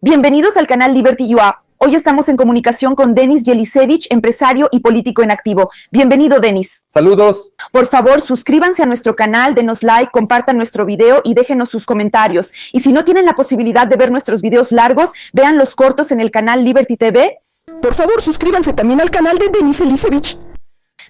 Bienvenidos al canal Liberty UA. Hoy estamos en comunicación con Denis Jelisevich, empresario y político en activo. Bienvenido, Denis. Saludos. Por favor, suscríbanse a nuestro canal, denos like, compartan nuestro video y déjenos sus comentarios. Y si no tienen la posibilidad de ver nuestros videos largos, vean los cortos en el canal Liberty TV. Por favor, suscríbanse también al canal de Denis Jelisevich.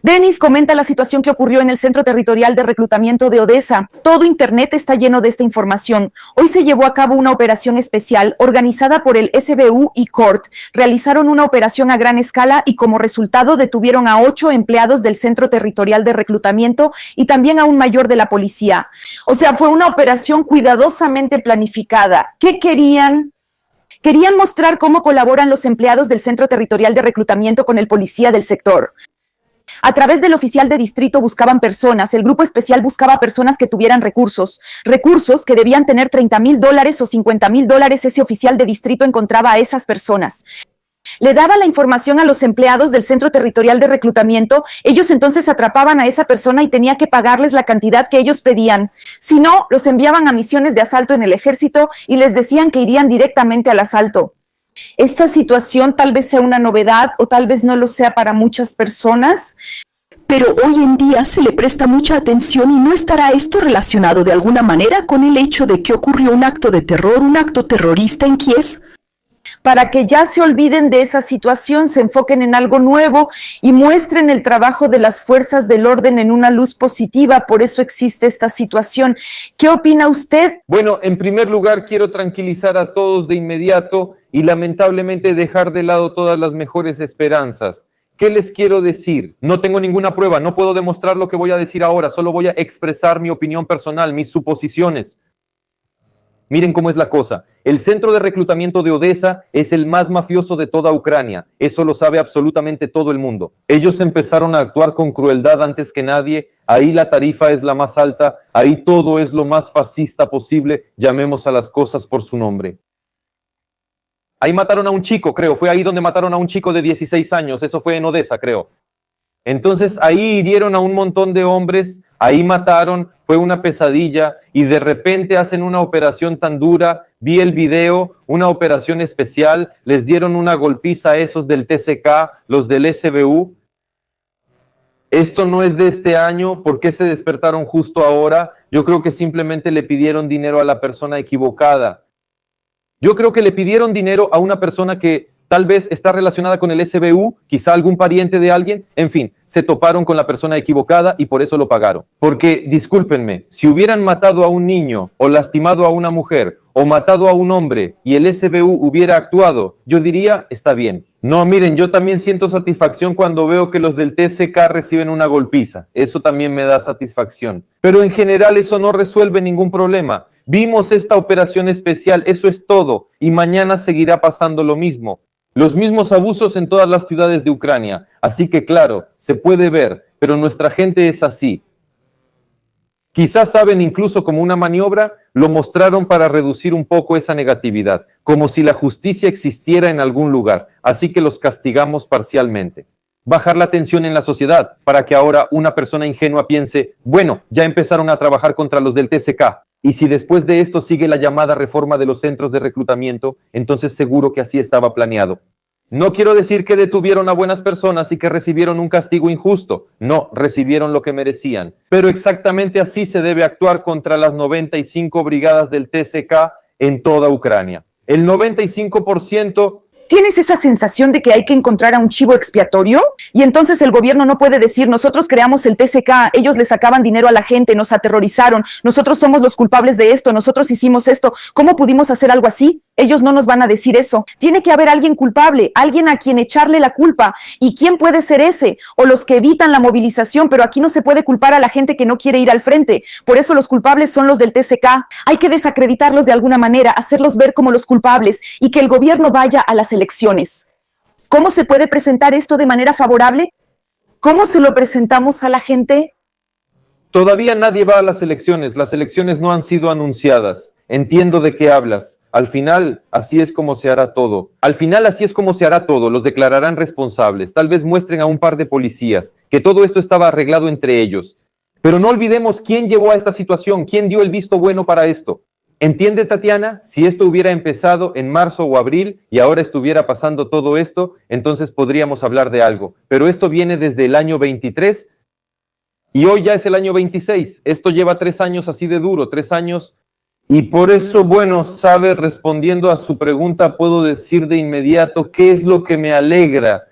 Denis comenta la situación que ocurrió en el Centro Territorial de Reclutamiento de Odessa. Todo Internet está lleno de esta información. Hoy se llevó a cabo una operación especial organizada por el SBU y CORT. Realizaron una operación a gran escala y como resultado detuvieron a 8 empleados del Centro Territorial de Reclutamiento y también a un mayor de la policía. O sea, fue una operación cuidadosamente planificada. ¿Qué querían? Querían mostrar cómo colaboran los empleados del Centro Territorial de Reclutamiento con el policía del sector. A través del oficial de distrito buscaban personas, el grupo especial buscaba personas que tuvieran recursos que debían tener $30,000 o $50,000, ese oficial de distrito encontraba a esas personas. Le daba la información a los empleados del Centro Territorial de Reclutamiento, ellos entonces atrapaban a esa persona y tenía que pagarles la cantidad que ellos pedían. Si no, los enviaban a misiones de asalto en el ejército y les decían que irían directamente al asalto. Esta situación tal vez sea una novedad o tal vez no lo sea para muchas personas, pero hoy en día se le presta mucha atención y ¿no estará esto relacionado de alguna manera con el hecho de que ocurrió un acto de terror, un acto terrorista en Kiev? Para que ya se olviden de esa situación, se enfoquen en algo nuevo y muestren el trabajo de las fuerzas del orden en una luz positiva. Por eso existe esta situación. ¿Qué opina usted? Bueno, en primer lugar quiero tranquilizar a todos de inmediato y lamentablemente dejar de lado todas las mejores esperanzas. ¿Qué les quiero decir? No tengo ninguna prueba, no puedo demostrar lo que voy a decir ahora, solo voy a expresar mi opinión personal, mis suposiciones. Miren cómo es la cosa. El centro de reclutamiento de Odessa es el más mafioso de toda Ucrania. Eso lo sabe absolutamente todo el mundo. Ellos empezaron a actuar con crueldad antes que nadie. Ahí la tarifa es la más alta. Ahí todo es lo más fascista posible. Llamemos a las cosas por su nombre. Ahí mataron a un chico, creo. Fue ahí donde mataron a un chico de 16 años. Eso fue en Odessa, creo. Entonces ahí hirieron a un montón de hombres, ahí mataron, fue una pesadilla y de repente hacen una operación tan dura, vi el video, una operación especial, les dieron una golpiza a esos del TCK, los del SBU. Esto no es de este año, ¿por qué se despertaron justo ahora? Yo creo que simplemente le pidieron dinero a la persona equivocada. Yo creo que le pidieron dinero a una persona que tal vez está relacionada con el SBU, quizá algún pariente de alguien, en fin, se toparon con la persona equivocada y por eso lo pagaron. Porque, discúlpenme, si hubieran matado a un niño o lastimado a una mujer o matado a un hombre y el SBU hubiera actuado, yo diría, está bien. No, miren, yo también siento satisfacción cuando veo que los del TCK reciben una golpiza. Eso también me da satisfacción. Pero en general eso no resuelve ningún problema. Vimos esta operación especial, eso es todo, y mañana seguirá pasando lo mismo. Los mismos abusos en todas las ciudades de Ucrania. Así que claro, se puede ver, pero nuestra gente es así. Quizás saben incluso como una maniobra, lo mostraron para reducir un poco esa negatividad, como si la justicia existiera en algún lugar, así que los castigamos parcialmente. Bajar la tensión en la sociedad para que ahora una persona ingenua piense, bueno, ya empezaron a trabajar contra los del TCK. Y si después de esto sigue la llamada reforma de los centros de reclutamiento, entonces seguro que así estaba planeado. No quiero decir que detuvieron a buenas personas y que recibieron un castigo injusto. No, recibieron lo que merecían. Pero exactamente así se debe actuar contra las 95 brigadas del TCK en toda Ucrania. El 95%... ¿Tienes esa sensación de que hay que encontrar a un chivo expiatorio? Y entonces el gobierno no puede decir, nosotros creamos el TCK, ellos le sacaban dinero a la gente, nos aterrorizaron, nosotros somos los culpables de esto, nosotros hicimos esto. ¿Cómo pudimos hacer algo así? Ellos no nos van a decir eso. Tiene que haber alguien culpable, alguien a quien echarle la culpa. ¿Y quién puede ser ese? O los que evitan la movilización, pero aquí no se puede culpar a la gente que no quiere ir al frente. Por eso los culpables son los del TCK. Hay que desacreditarlos de alguna manera, hacerlos ver como los culpables y que el gobierno vaya a las elecciones. ¿Cómo se puede presentar esto de manera favorable? ¿Cómo se lo presentamos a la gente? Todavía nadie va a las elecciones no han sido anunciadas. Entiendo de qué hablas. Al final, así es como se hará todo. Los declararán responsables. Tal vez muestren a un par de policías que todo esto estaba arreglado entre ellos. Pero no olvidemos quién llevó a esta situación, quién dio el visto bueno para esto. ¿Entiende, Tatiana? Si esto hubiera empezado en marzo o abril y ahora estuviera pasando todo esto, entonces podríamos hablar de algo. Pero esto viene desde el año 23 y hoy ya es el año 26. Esto lleva 3 años así de duro, 3 años. Y por eso, bueno, sabe, respondiendo a su pregunta, puedo decir de inmediato qué es lo que me alegra.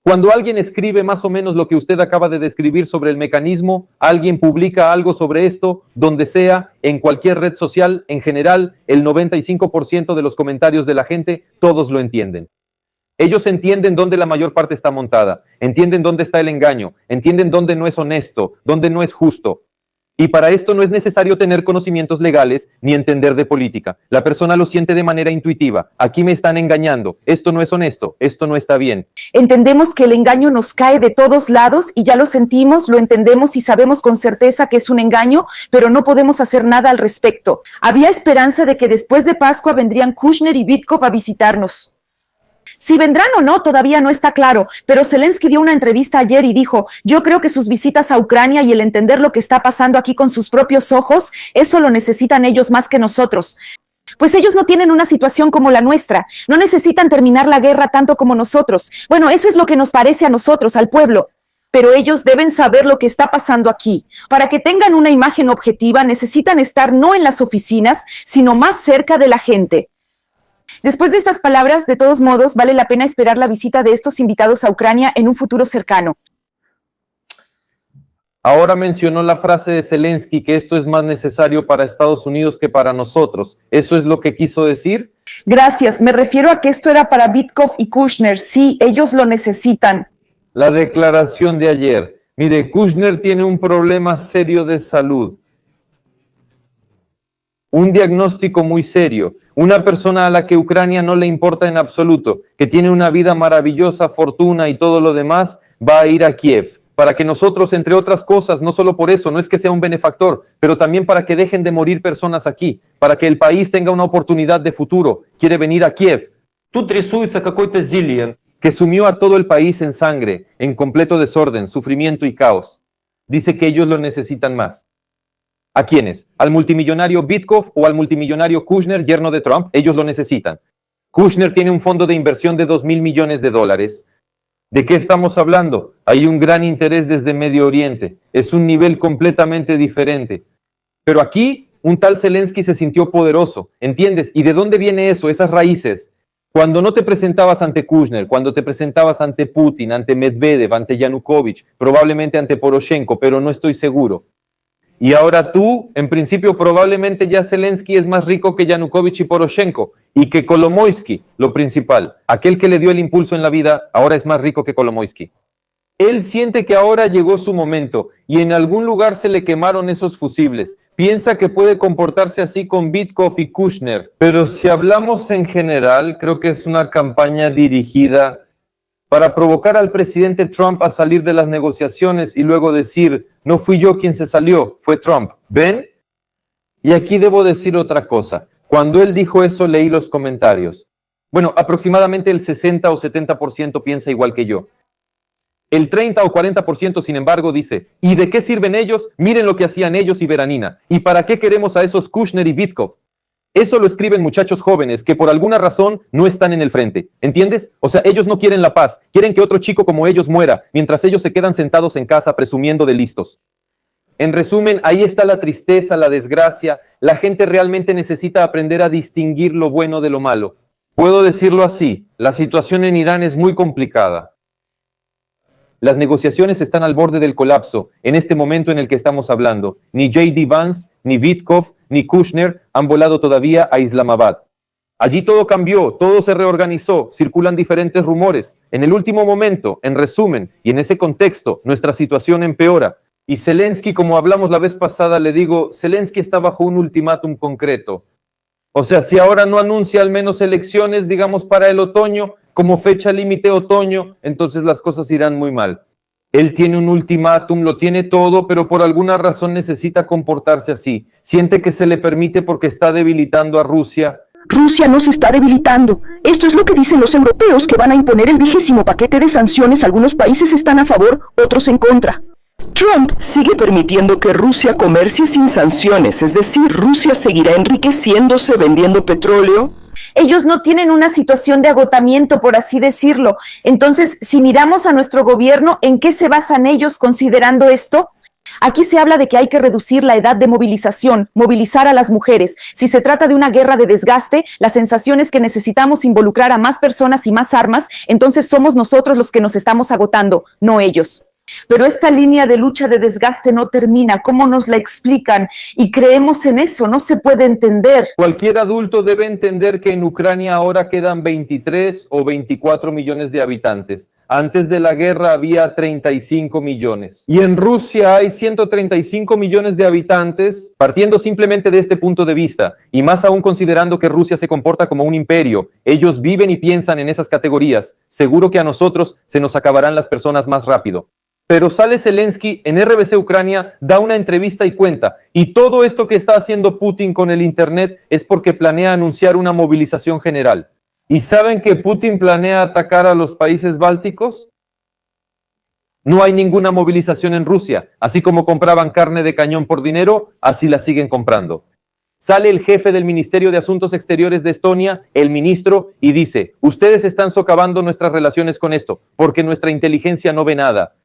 Cuando alguien escribe más o menos lo que usted acaba de describir sobre el mecanismo, alguien publica algo sobre esto, donde sea, en cualquier red social, en general, el 95% de los comentarios de la gente, todos lo entienden. Ellos entienden dónde la mayor parte está montada, entienden dónde está el engaño, entienden dónde no es honesto, dónde no es justo. Y para esto no es necesario tener conocimientos legales ni entender de política. La persona lo siente de manera intuitiva. Aquí me están engañando. Esto no es honesto. Esto no está bien. Entendemos que el engaño nos cae de todos lados y ya lo sentimos, lo entendemos y sabemos con certeza que es un engaño, pero no podemos hacer nada al respecto. Había esperanza de que después de Pascua vendrían Kushner y Vitkov a visitarnos. Si vendrán o no, todavía no está claro, pero Zelensky dio una entrevista ayer y dijo, yo creo que sus visitas a Ucrania y el entender lo que está pasando aquí con sus propios ojos, eso lo necesitan ellos más que nosotros. Pues ellos no tienen una situación como la nuestra, no necesitan terminar la guerra tanto como nosotros. Bueno, eso es lo que nos parece a nosotros, al pueblo. Pero ellos deben saber lo que está pasando aquí. Para que tengan una imagen objetiva, necesitan estar no en las oficinas, sino más cerca de la gente. Después de estas palabras, de todos modos, vale la pena esperar la visita de estos invitados a Ucrania en un futuro cercano. Ahora mencionó la frase de Zelensky que esto es más necesario para Estados Unidos que para nosotros. ¿Eso es lo que quiso decir? Gracias, me refiero a que esto era para Vitkov y Kushner. Sí, ellos lo necesitan. La declaración de ayer. Mire, Kushner tiene un problema serio de salud. Un diagnóstico muy serio. Una persona a la que Ucrania no le importa en absoluto, que tiene una vida maravillosa, fortuna y todo lo demás, va a ir a Kiev. Para que nosotros, entre otras cosas, no solo por eso, no es que sea un benefactor, pero también para que dejen de morir personas aquí, para que el país tenga una oportunidad de futuro. Quiere venir a Kiev. Тут рисуется какой-то Зеленский, que sumió a todo el país en sangre, en completo desorden, sufrimiento y caos. Dice que ellos lo necesitan más. ¿A quiénes? ¿Al multimillonario Vitkov o al multimillonario Kushner, yerno de Trump? Ellos lo necesitan. Kushner tiene un fondo de inversión de $2,000 millones. ¿De qué estamos hablando? Hay un gran interés desde Medio Oriente. Es un nivel completamente diferente. Pero aquí, un tal Zelensky se sintió poderoso, ¿entiendes? ¿Y de dónde viene eso, esas raíces? Cuando no te presentabas ante Kushner, cuando te presentabas ante Putin, ante Medvedev, ante Yanukovych, probablemente ante Poroshenko, pero no estoy seguro. Y ahora tú, en principio, probablemente ya Zelensky es más rico que Yanukovych y Poroshenko, y que Kolomoisky, lo principal. Aquel que le dio el impulso en la vida, ahora es más rico que Kolomoisky. Él siente que ahora llegó su momento, y en algún lugar se le quemaron esos fusibles. Piensa que puede comportarse así con Vitkov y Kushner. Pero si hablamos en general, creo que es una campaña dirigida para provocar al presidente Trump a salir de las negociaciones y luego decir, no fui yo quien se salió, fue Trump. ¿Ven? Y aquí debo decir otra cosa. Cuando él dijo eso, leí los comentarios. Bueno, aproximadamente el 60 o 70% piensa igual que yo. El 30 o 40%, sin embargo, dice, ¿y de qué sirven ellos? Miren lo que hacían ellos y Veranina. ¿Y para qué queremos a esos Kushner y Vitkov? Eso lo escriben muchachos jóvenes que por alguna razón no están en el frente, ¿entiendes? O sea, ellos no quieren la paz, quieren que otro chico como ellos muera, mientras ellos se quedan sentados en casa presumiendo de listos. En resumen, ahí está la tristeza, la desgracia. La gente realmente necesita aprender a distinguir lo bueno de lo malo. Puedo decirlo así, la situación en Irán es muy complicada. Las negociaciones están al borde del colapso en este momento en el que estamos hablando. Ni J.D. Vance, ni Vitkov, ni Kushner han volado todavía a Islamabad. Allí todo cambió, todo se reorganizó, circulan diferentes rumores. En el último momento, en resumen, y en ese contexto, nuestra situación empeora. Y Zelensky, como hablamos la vez pasada, le digo, Zelensky está bajo un ultimátum concreto. O sea, si ahora no anuncia al menos elecciones, digamos, para el otoño, como fecha límite otoño, entonces las cosas irán muy mal. Él tiene un ultimátum, lo tiene todo, pero por alguna razón necesita comportarse así. Siente que se le permite porque está debilitando a Rusia. Rusia no se está debilitando. Esto es lo que dicen los europeos, que van a imponer el 20º paquete de sanciones. Algunos países están a favor, otros en contra. Trump sigue permitiendo que Rusia comercie sin sanciones, es decir, Rusia seguirá enriqueciéndose vendiendo petróleo. Ellos no tienen una situación de agotamiento, por así decirlo. Entonces, si miramos a nuestro gobierno, ¿en qué se basan ellos considerando esto? Aquí se habla de que hay que reducir la edad de movilización, movilizar a las mujeres. Si se trata de una guerra de desgaste, la sensación es que necesitamos involucrar a más personas y más armas, entonces somos nosotros los que nos estamos agotando, no ellos. Pero esta línea de lucha de desgaste no termina. ¿Cómo nos la explican? Y creemos en eso, no se puede entender. Cualquier adulto debe entender que en Ucrania ahora quedan 23 o 24 millones de habitantes. Antes de la guerra había 35 millones. Y en Rusia hay 135 millones de habitantes, partiendo simplemente de este punto de vista, y más aún considerando que Rusia se comporta como un imperio. Ellos viven y piensan en esas categorías. Seguro que a nosotros se nos acabarán las personas más rápido. Pero sale Zelensky en RBC Ucrania, da una entrevista y cuenta, y todo esto que está haciendo Putin con el internet es porque planea anunciar una movilización general. ¿Y saben que Putin planea atacar a los países bálticos? No hay ninguna movilización en Rusia. Así como compraban carne de cañón por dinero, así la siguen comprando. Sale el jefe del Ministerio de Asuntos Exteriores de Estonia, el ministro, y dice, ustedes están socavando nuestras relaciones con esto, porque nuestra inteligencia no ve nada.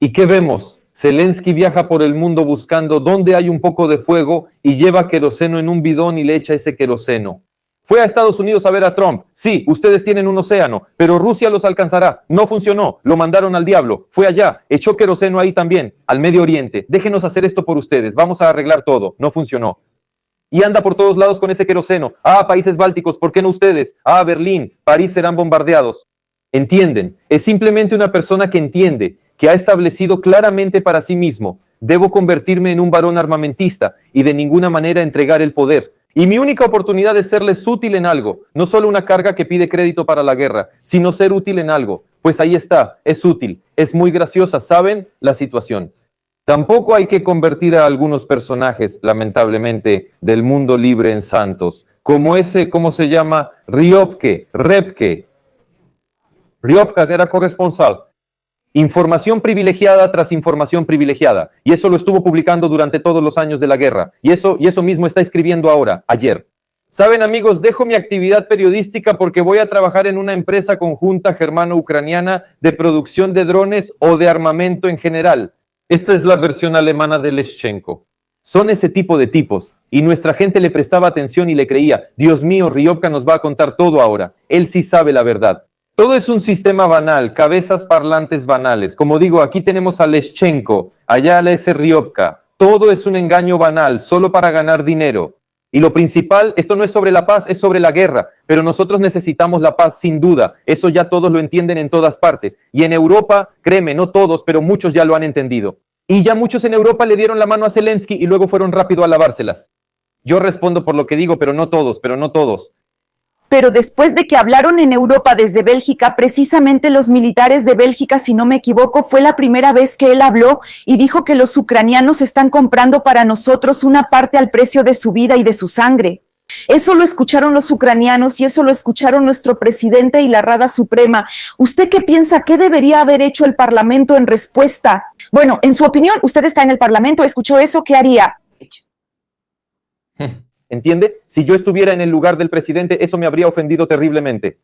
¿Y qué vemos? Zelensky viaja por el mundo buscando dónde hay un poco de fuego y lleva queroseno en un bidón y le echa ese queroseno. Fue a Estados Unidos a ver a Trump. Sí, ustedes tienen un océano, pero Rusia los alcanzará. No funcionó, lo mandaron al diablo. Fue allá, echó queroseno ahí también, al Medio Oriente. Déjenos hacer esto por ustedes, vamos a arreglar todo. No funcionó. Y anda por todos lados con ese queroseno. Ah, países bálticos, ¿por qué no ustedes? Ah, Berlín, París serán bombardeados. ¿Entienden? Es simplemente una persona que entiende, que ha establecido claramente para sí mismo, debo convertirme en un varón armamentista y de ninguna manera entregar el poder. Y mi única oportunidad es serles útil en algo, no solo una carga que pide crédito para la guerra, sino ser útil en algo. Pues ahí está, es útil, es muy graciosa, ¿saben? La situación. Tampoco hay que convertir a algunos personajes, lamentablemente, del mundo libre en santos, como ese, ¿cómo se llama? Ryobke, que era corresponsal. Información privilegiada tras información privilegiada. Y eso lo estuvo publicando durante todos los años de la guerra. Y eso mismo está escribiendo ahora, ayer. Saben, amigos, dejo mi actividad periodística porque voy a trabajar en una empresa conjunta germano-ucraniana de producción de drones o de armamento en general. Esta es la versión alemana de Leschenko. Son ese tipo de tipos. Y nuestra gente le prestaba atención y le creía. Dios mío, Ryobka nos va a contar todo ahora. Él sí sabe la verdad. Todo es un sistema banal, cabezas parlantes banales. Como digo, aquí tenemos a Leschenko, allá a ese Ryobka. Todo es un engaño banal, solo para ganar dinero. Y lo principal, esto no es sobre la paz, es sobre la guerra. Pero nosotros necesitamos la paz sin duda. Eso ya todos lo entienden en todas partes. Y en Europa, créeme, no todos, pero muchos ya lo han entendido. Y ya muchos en Europa le dieron la mano a Zelensky y luego fueron rápido a lavárselas. Yo respondo por lo que digo, pero no todos. Pero después de que hablaron en Europa desde Bélgica, precisamente los militares de Bélgica, si no me equivoco, fue la primera vez que él habló y dijo que los ucranianos están comprando para nosotros una parte al precio de su vida y de su sangre. Eso lo escucharon los ucranianos y eso lo escucharon nuestro presidente y la Rada Suprema. ¿Usted qué piensa? ¿Qué debería haber hecho el Parlamento en respuesta? Bueno, en su opinión, usted está en el Parlamento, escuchó eso, ¿qué haría? ¿Entiende? Si yo estuviera en el lugar del presidente, eso me habría ofendido terriblemente.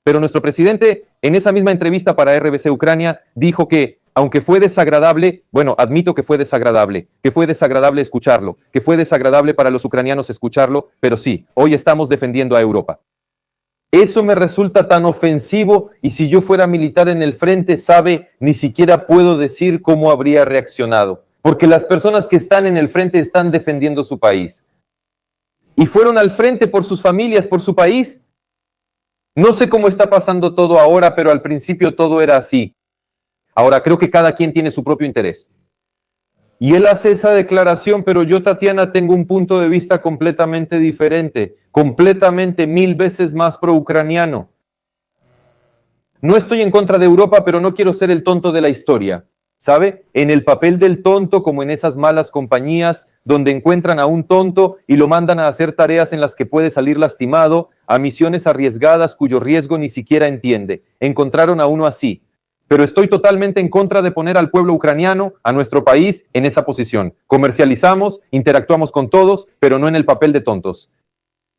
Pero nuestro presidente, en esa misma entrevista para RBC Ucrania, dijo que, aunque fue desagradable, bueno, admito que fue desagradable escucharlo, que fue desagradable para los ucranianos escucharlo, pero sí, hoy estamos defendiendo a Europa. Eso me resulta tan ofensivo y si yo fuera militar en el frente, sabe, ni siquiera puedo decir cómo habría reaccionado, porque las personas que están en el frente están defendiendo su país. Y fueron al frente por sus familias, por su país. No sé cómo está pasando todo ahora, pero al principio todo era así. Ahora creo que cada quien tiene su propio interés. Y él hace esa declaración, pero yo, Tatiana, tengo un punto de vista completamente diferente, completamente 1000 veces más pro-ucraniano. No estoy en contra de Europa, pero no quiero ser el tonto de la historia. ¿Sabe? En el papel del tonto, como en esas malas compañías donde encuentran a un tonto y lo mandan a hacer tareas en las que puede salir lastimado, a misiones arriesgadas cuyo riesgo ni siquiera entiende. Encontraron a uno así. pero estoy totalmente en contra de poner al pueblo ucraniano, a nuestro país, en esa posición. Comercializamos, interactuamos con todos, pero no en el papel de tontos.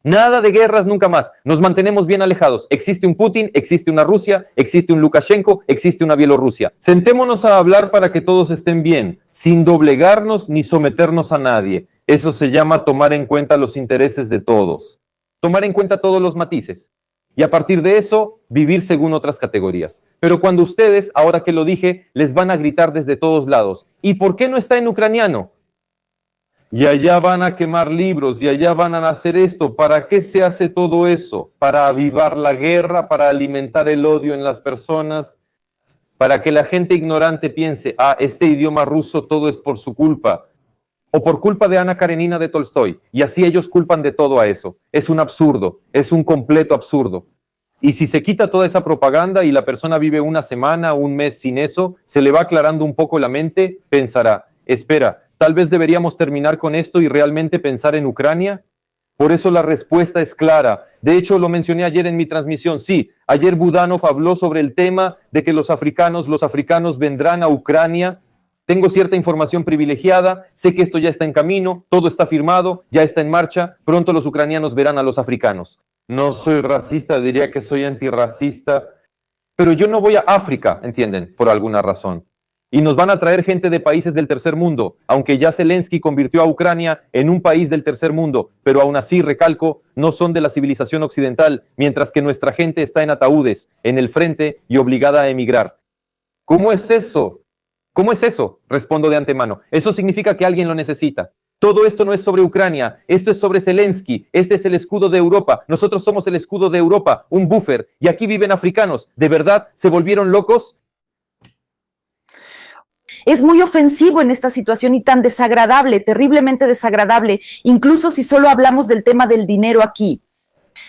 Nada de guerras nunca más. Nos mantenemos bien alejados. Existe un Putin, existe una Rusia, existe un Lukashenko, existe una Bielorrusia. Sentémonos a hablar para que todos estén bien, sin doblegarnos ni someternos a nadie. Eso se llama tomar en cuenta los intereses de todos. Tomar en cuenta todos los matices. Y a partir de eso, vivir según otras categorías. Pero cuando ustedes, ahora que lo dije, les van a gritar desde todos lados, ¿y por qué no está en ucraniano? Y allá van a quemar libros, y allá van a hacer esto. ¿Para qué se hace todo eso? ¿Para avivar la guerra? ¿Para alimentar el odio en las personas? ¿Para que la gente ignorante piense, este idioma ruso todo es por su culpa? O por culpa de Ana Karenina de Tolstoy, y así ellos culpan de todo a eso. Es un absurdo, es un completo absurdo. Y si se quita toda esa propaganda y la persona vive una semana, un mes sin eso, se le va aclarando un poco la mente, pensará, espera, tal vez deberíamos terminar con esto y realmente pensar en Ucrania. Por eso la respuesta es clara. De hecho, lo mencioné ayer en mi transmisión. Sí, ayer Budanov habló sobre el tema de que los africanos vendrán a Ucrania. Tengo cierta información privilegiada, sé que esto ya está en camino, todo está firmado, ya está en marcha, pronto los ucranianos verán a los africanos. No soy racista, diría que soy antirracista, pero yo no voy a África, ¿entienden? Por alguna razón. Y nos van a traer gente de países del tercer mundo, aunque ya Zelensky convirtió a Ucrania en un país del tercer mundo, pero aún así, recalco, no son de la civilización occidental, mientras que nuestra gente está en ataúdes, en el frente y obligada a emigrar. ¿Cómo es eso? ¿Cómo es eso? Respondo de antemano. Eso significa que alguien lo necesita. Todo esto no es sobre Ucrania, esto es sobre Zelensky, este es el escudo de Europa, nosotros somos el escudo de Europa, un buffer, y aquí viven africanos. ¿De verdad se volvieron locos? Es muy ofensivo en esta situación y tan desagradable, terriblemente desagradable, incluso si solo hablamos del tema del dinero aquí.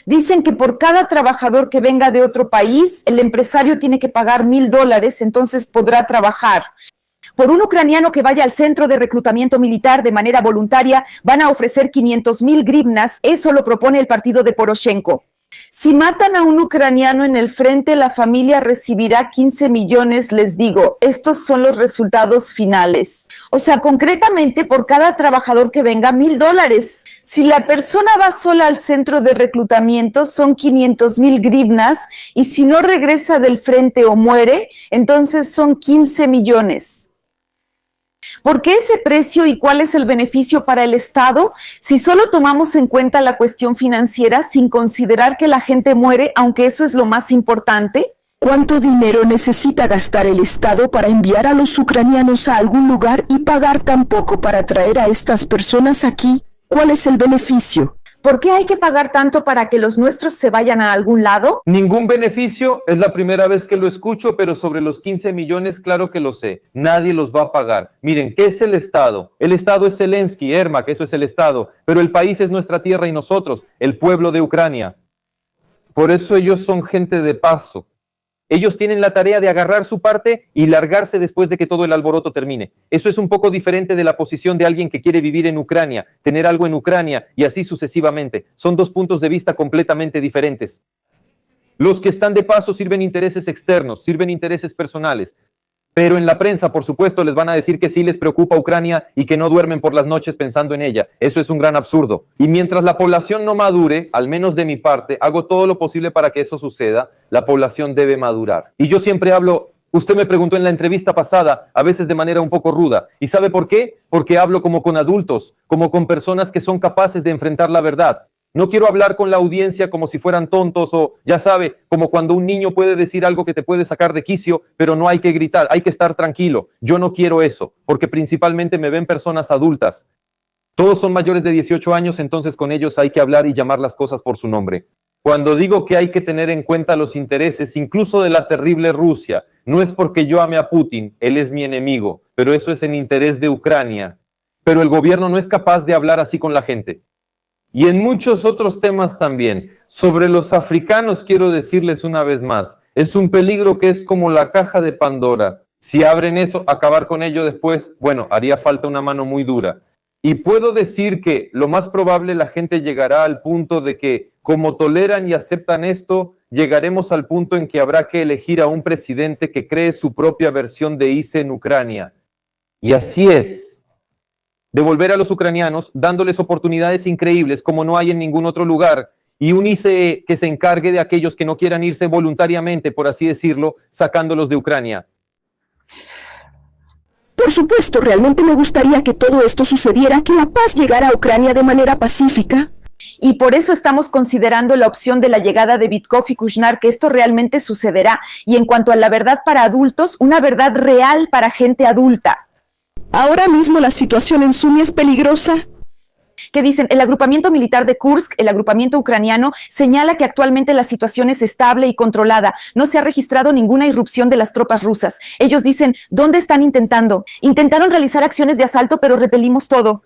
Dicen que por cada trabajador que venga de otro país, el empresario tiene que pagar $1,000, entonces podrá trabajar. Por un ucraniano que vaya al centro de reclutamiento militar de manera voluntaria, van a ofrecer 500,000 grivnas, eso lo propone el partido de Poroshenko. Si matan a un ucraniano en el frente, la familia recibirá 15 millones, les digo. Estos son los resultados finales. O sea, concretamente, por cada trabajador que venga, $1,000. Si la persona va sola al centro de reclutamiento, son 500,000 grivnas, y si no regresa del frente o muere, entonces son 15 millones. ¿Por qué ese precio y cuál es el beneficio para el Estado si solo tomamos en cuenta la cuestión financiera sin considerar que la gente muere, aunque eso es lo más importante? ¿Cuánto dinero necesita gastar el Estado para enviar a los ucranianos a algún lugar y pagar tan poco para traer a estas personas aquí? ¿Cuál es el beneficio? ¿Por qué hay que pagar tanto para que los nuestros se vayan a algún lado? Ningún beneficio, es la primera vez que lo escucho, pero sobre los 15 millones, claro que lo sé. Nadie los va a pagar. Miren, ¿qué es el Estado? El Estado es Zelensky, Ermak, eso es el Estado. Pero el país es nuestra tierra y nosotros, el pueblo de Ucrania. Por eso ellos son gente de paso. Ellos tienen la tarea de agarrar su parte y largarse después de que todo el alboroto termine. Eso es un poco diferente de la posición de alguien que quiere vivir en Ucrania, tener algo en Ucrania y así sucesivamente. Son dos puntos de vista completamente diferentes. Los que están de paso sirven intereses externos, sirven intereses personales. Pero en la prensa, por supuesto, les van a decir que sí les preocupa Ucrania y que no duermen por las noches pensando en ella. Eso es un gran absurdo. Y mientras la población no madure, al menos de mi parte, hago todo lo posible para que eso suceda. La población debe madurar. Y yo siempre hablo, usted me preguntó en la entrevista pasada, a veces de manera un poco ruda. ¿Y sabe por qué? Porque hablo como con adultos, como con personas que son capaces de enfrentar la verdad. No quiero hablar con la audiencia como si fueran tontos o, ya sabe, como cuando un niño puede decir algo que te puede sacar de quicio, pero no hay que gritar, hay que estar tranquilo. Yo no quiero eso, porque principalmente me ven personas adultas. Todos son mayores de 18 años, entonces con ellos hay que hablar y llamar las cosas por su nombre. Cuando digo que hay que tener en cuenta los intereses, incluso de la terrible Rusia, no es porque yo ame a Putin, él es mi enemigo, pero eso es en interés de Ucrania. Pero el gobierno no es capaz de hablar así con la gente. Y en muchos otros temas también. Sobre los africanos quiero decirles una vez más, es un peligro que es como la caja de Pandora. Si abren eso, acabar con ello después, bueno, haría falta una mano muy dura. Y puedo decir que lo más probable la gente llegará al punto de que, como toleran y aceptan esto, llegaremos al punto en que habrá que elegir a un presidente que cree su propia versión de ICE en Ucrania. Y así es. Devolver a los ucranianos, dándoles oportunidades increíbles como no hay en ningún otro lugar, y un ICE que se encargue de aquellos que no quieran irse voluntariamente, por así decirlo, sacándolos de Ucrania. Por supuesto, realmente me gustaría que todo esto sucediera, que la paz llegara a Ucrania de manera pacífica. Y por eso estamos considerando la opción de la llegada de Vitkov y Kushner, que esto realmente sucederá. Y en cuanto a la verdad para adultos, una verdad real para gente adulta. Ahora mismo la situación en Sumy es peligrosa. Que dicen, el agrupamiento militar de Kursk, el agrupamiento ucraniano, señala que actualmente la situación es estable y controlada. No se ha registrado ninguna irrupción de las tropas rusas. Ellos dicen, ¿dónde están intentando? Intentaron realizar acciones de asalto, pero repelimos todo.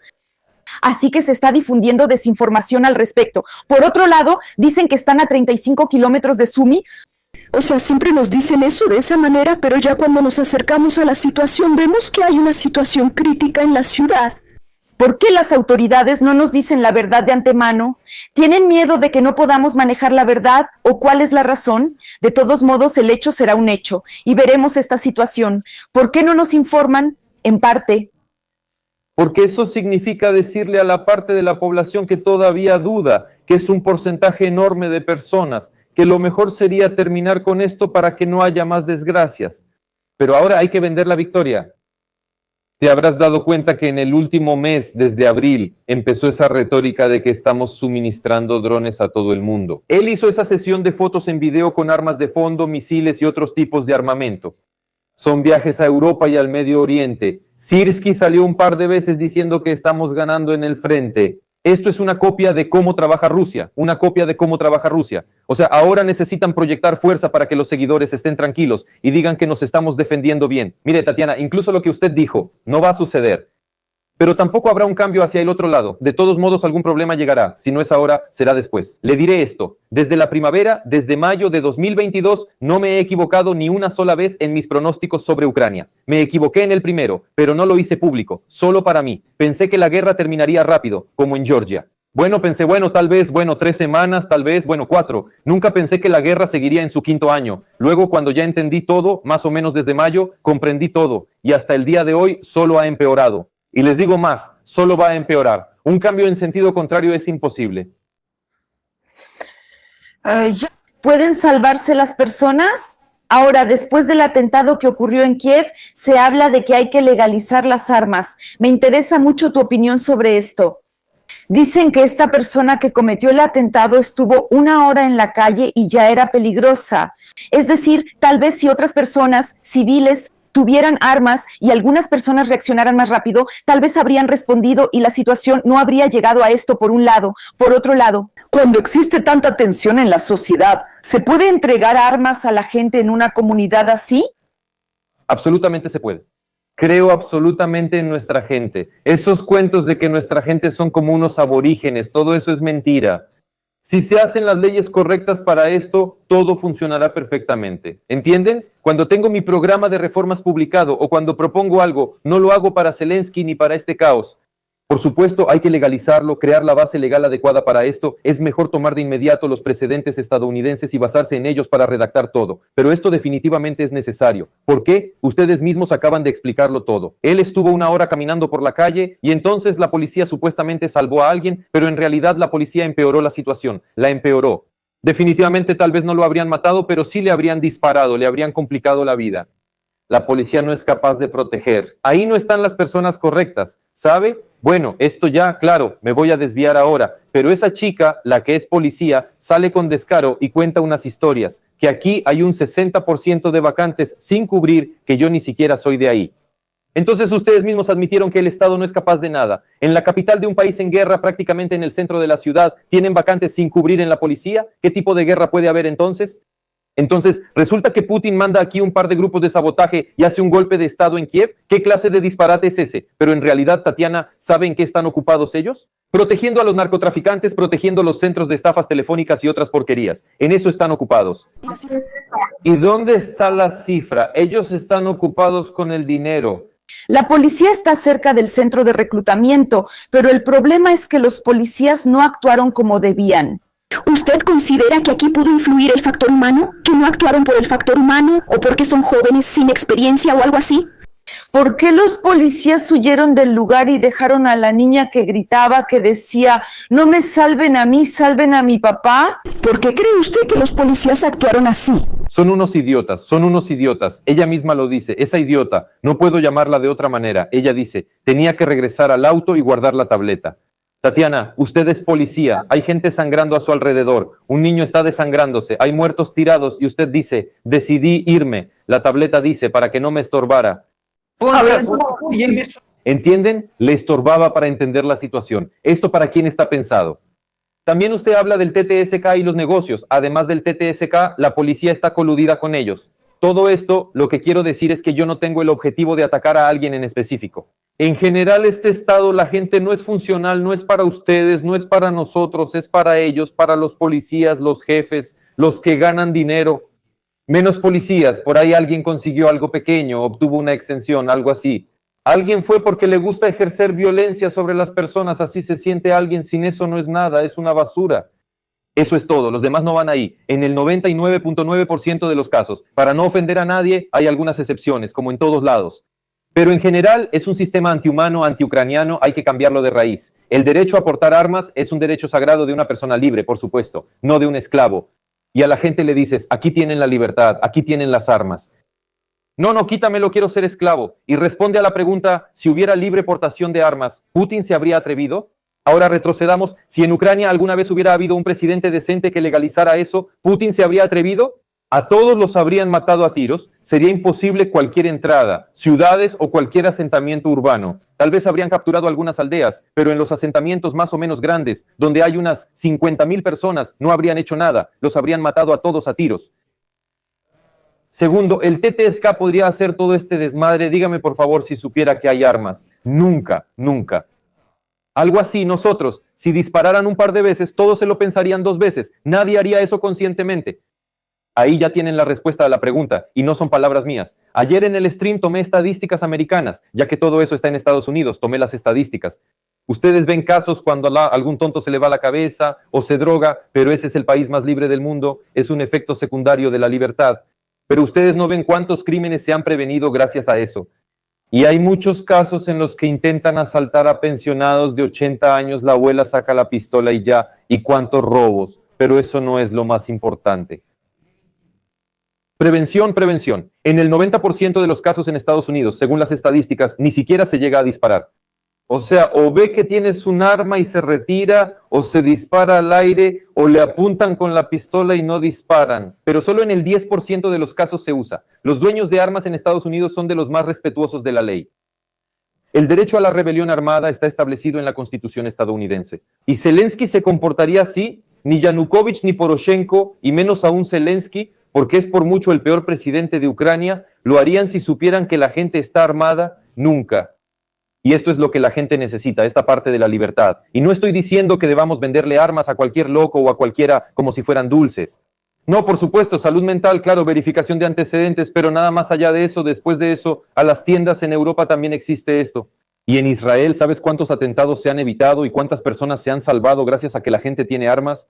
Así que se está difundiendo desinformación al respecto. Por otro lado, dicen que están a 35 kilómetros de Sumy. O sea, siempre nos dicen eso de esa manera, pero ya cuando nos acercamos a la situación vemos que hay una situación crítica en la ciudad. ¿Por qué las autoridades no nos dicen la verdad de antemano? ¿Tienen miedo de que no podamos manejar la verdad? ¿O cuál es la razón? De todos modos, el hecho será un hecho y veremos esta situación. ¿Por qué no nos informan? En parte. Porque eso significa decirle a la parte de la población que todavía duda, que es un porcentaje enorme de personas, que lo mejor sería terminar con esto para que no haya más desgracias. Pero ahora hay que vender la victoria. Te habrás dado cuenta que en el último mes, desde abril, empezó esa retórica de que estamos suministrando drones a todo el mundo. Él hizo esa sesión de fotos en video con armas de fondo, misiles y otros tipos de armamento. Son viajes a Europa y al Medio Oriente. Sirski salió un par de veces diciendo que estamos ganando en el frente. Esto es una copia de cómo trabaja Rusia, una copia de cómo trabaja Rusia. O sea, ahora necesitan proyectar fuerza para que los seguidores estén tranquilos y digan que nos estamos defendiendo bien. Mire, Tatiana, incluso lo que usted dijo no va a suceder. Pero tampoco habrá un cambio hacia el otro lado. De todos modos, algún problema llegará. Si no es ahora, será después. Le diré esto. Desde la primavera, desde mayo de 2022, no me he equivocado ni una sola vez en mis pronósticos sobre Ucrania. Me equivoqué en el primero, pero no lo hice público, solo para mí. Pensé que la guerra terminaría rápido, como en Georgia. Pensé, tal vez, 3 semanas, tal vez, 4. Nunca pensé que la guerra seguiría en su 5º año. Luego, cuando ya entendí todo, más o menos desde mayo, comprendí todo. Y hasta el día de hoy, solo ha empeorado. Y les digo más, solo va a empeorar. Un cambio en sentido contrario es imposible. ¿Pueden salvarse las personas? Ahora, después del atentado que ocurrió en Kiev, se habla de que hay que legalizar las armas. Me interesa mucho tu opinión sobre esto. Dicen que esta persona que cometió el atentado estuvo 1 hora en la calle y ya era peligrosa. Es decir, tal vez si otras personas civiles tuvieran armas y algunas personas reaccionaran más rápido, tal vez habrían respondido y la situación no habría llegado a esto por un lado. Por otro lado, cuando existe tanta tensión en la sociedad, ¿se puede entregar armas a la gente en una comunidad así? Absolutamente se puede. Creo absolutamente en nuestra gente. Esos cuentos de que nuestra gente son como unos aborígenes, todo eso es mentira. Si se hacen las leyes correctas para esto, todo funcionará perfectamente. ¿Entienden? Cuando tengo mi programa de reformas publicado o cuando propongo algo, no lo hago para Zelensky ni para este caos. Por supuesto, hay que legalizarlo, crear la base legal adecuada para esto. Es mejor tomar de inmediato los precedentes estadounidenses y basarse en ellos para redactar todo. Pero esto definitivamente es necesario. ¿Por qué? Ustedes mismos acaban de explicarlo todo. Él estuvo 1 hora caminando por la calle y entonces la policía supuestamente salvó a alguien, pero en realidad la policía empeoró la situación, la empeoró. Definitivamente tal vez no lo habrían matado, pero sí le habrían disparado, le habrían complicado la vida. La policía no es capaz de proteger. Ahí no están las personas correctas, ¿sabe? Esto ya, claro, me voy a desviar ahora, pero esa chica, la que es policía, sale con descaro y cuenta unas historias, que aquí hay un 60% de vacantes sin cubrir, que yo ni siquiera soy de ahí. Entonces ustedes mismos admitieron que el Estado no es capaz de nada. En la capital de un país en guerra, prácticamente en el centro de la ciudad, ¿tienen vacantes sin cubrir en la policía? ¿Qué tipo de guerra puede haber entonces? Entonces, ¿resulta que Putin manda aquí un par de grupos de sabotaje y hace un golpe de Estado en Kiev? ¿Qué clase de disparate es ese? Pero en realidad, Tatiana, ¿sabe en qué están ocupados ellos? Protegiendo a los narcotraficantes, protegiendo los centros de estafas telefónicas y otras porquerías. En eso están ocupados. ¿Y dónde está la cifra? Ellos están ocupados con el dinero. La policía está cerca del centro de reclutamiento, pero el problema es que los policías no actuaron como debían. ¿Usted considera que aquí pudo influir el factor humano? ¿Que no actuaron por el factor humano o porque son jóvenes sin experiencia o algo así? ¿Por qué los policías huyeron del lugar y dejaron a la niña que gritaba, que decía, no me salven a mí, salven a mi papá? ¿Por qué cree usted que los policías actuaron así? Son unos idiotas, son unos idiotas. Ella misma lo dice, esa idiota, no puedo llamarla de otra manera. Ella dice, tenía que regresar al auto y guardar la tableta. Tatiana, usted es policía, hay gente sangrando a su alrededor, un niño está desangrándose, hay muertos tirados y usted dice, decidí irme. La tableta dice, para que no me estorbara. ¿Entienden? Le estorbaba para entender la situación. ¿Esto para quién está pensado? También usted habla del TTSK y los negocios. Además del TTSK, la policía está coludida con ellos. Todo esto, lo que quiero decir es que yo no tengo el objetivo de atacar a alguien en específico. En general, este estado, la gente no es funcional, no es para ustedes, no es para nosotros, es para ellos, para los policías, los jefes, los que ganan dinero. Menos policías, por ahí alguien consiguió algo pequeño, obtuvo una extensión, algo así. Alguien fue porque le gusta ejercer violencia sobre las personas, así se siente alguien, sin eso no es nada, es una basura. Eso es todo, los demás no van ahí. En el 99.9% de los casos, para no ofender a nadie, hay algunas excepciones, como en todos lados. Pero en general es un sistema antihumano, antiucraniano, hay que cambiarlo de raíz. El derecho a portar armas es un derecho sagrado de una persona libre, por supuesto, no de un esclavo. Y a la gente le dices, aquí tienen la libertad, aquí tienen las armas. No, quítamelo, quiero ser esclavo. Y responde a la pregunta, si hubiera libre portación de armas, ¿Putin se habría atrevido? Ahora retrocedamos, si en Ucrania alguna vez hubiera habido un presidente decente que legalizara eso, ¿Putin se habría atrevido? A todos los habrían matado a tiros, sería imposible cualquier entrada, ciudades o cualquier asentamiento urbano. Tal vez habrían capturado algunas aldeas, pero en los asentamientos más o menos grandes, donde hay unas 50,000 personas, no habrían hecho nada, los habrían matado a todos a tiros. Segundo, el TTSK podría hacer todo este desmadre, dígame por favor si supiera que hay armas. Nunca, nunca. Algo así, nosotros, si dispararan un par de veces, todos se lo pensarían 2 veces, nadie haría eso conscientemente. Ahí ya tienen la respuesta a la pregunta, y no son palabras mías. Ayer en el stream tomé estadísticas americanas, ya que todo eso está en Estados Unidos, tomé las estadísticas. Ustedes ven casos cuando a algún tonto se le va la cabeza o se droga, pero ese es el país más libre del mundo, es un efecto secundario de la libertad. Pero ustedes no ven cuántos crímenes se han prevenido gracias a eso. Y hay muchos casos en los que intentan asaltar a pensionados de 80 años, la abuela saca la pistola y ya, y cuántos robos, pero eso no es lo más importante. Prevención, prevención. En el 90% de los casos en Estados Unidos, según las estadísticas, ni siquiera se llega a disparar. O sea, o ve que tienes un arma y se retira, o se dispara al aire, o le apuntan con la pistola y no disparan. Pero solo en el 10% de los casos se usa. Los dueños de armas en Estados Unidos son de los más respetuosos de la ley. El derecho a la rebelión armada está establecido en la Constitución estadounidense. ¿Y Zelensky se comportaría así? Ni Yanukovych ni Poroshenko, y menos aún Zelensky, porque es por mucho el peor presidente de Ucrania, lo harían si supieran que la gente está armada. Nunca. Y esto es lo que la gente necesita, esta parte de la libertad. Y no estoy diciendo que debamos venderle armas a cualquier loco o a cualquiera como si fueran dulces. No, por supuesto, salud mental, claro, verificación de antecedentes, pero nada más allá de eso, después de eso, a las tiendas en Europa también existe esto. Y en Israel, ¿sabes cuántos atentados se han evitado y cuántas personas se han salvado gracias a que la gente tiene armas?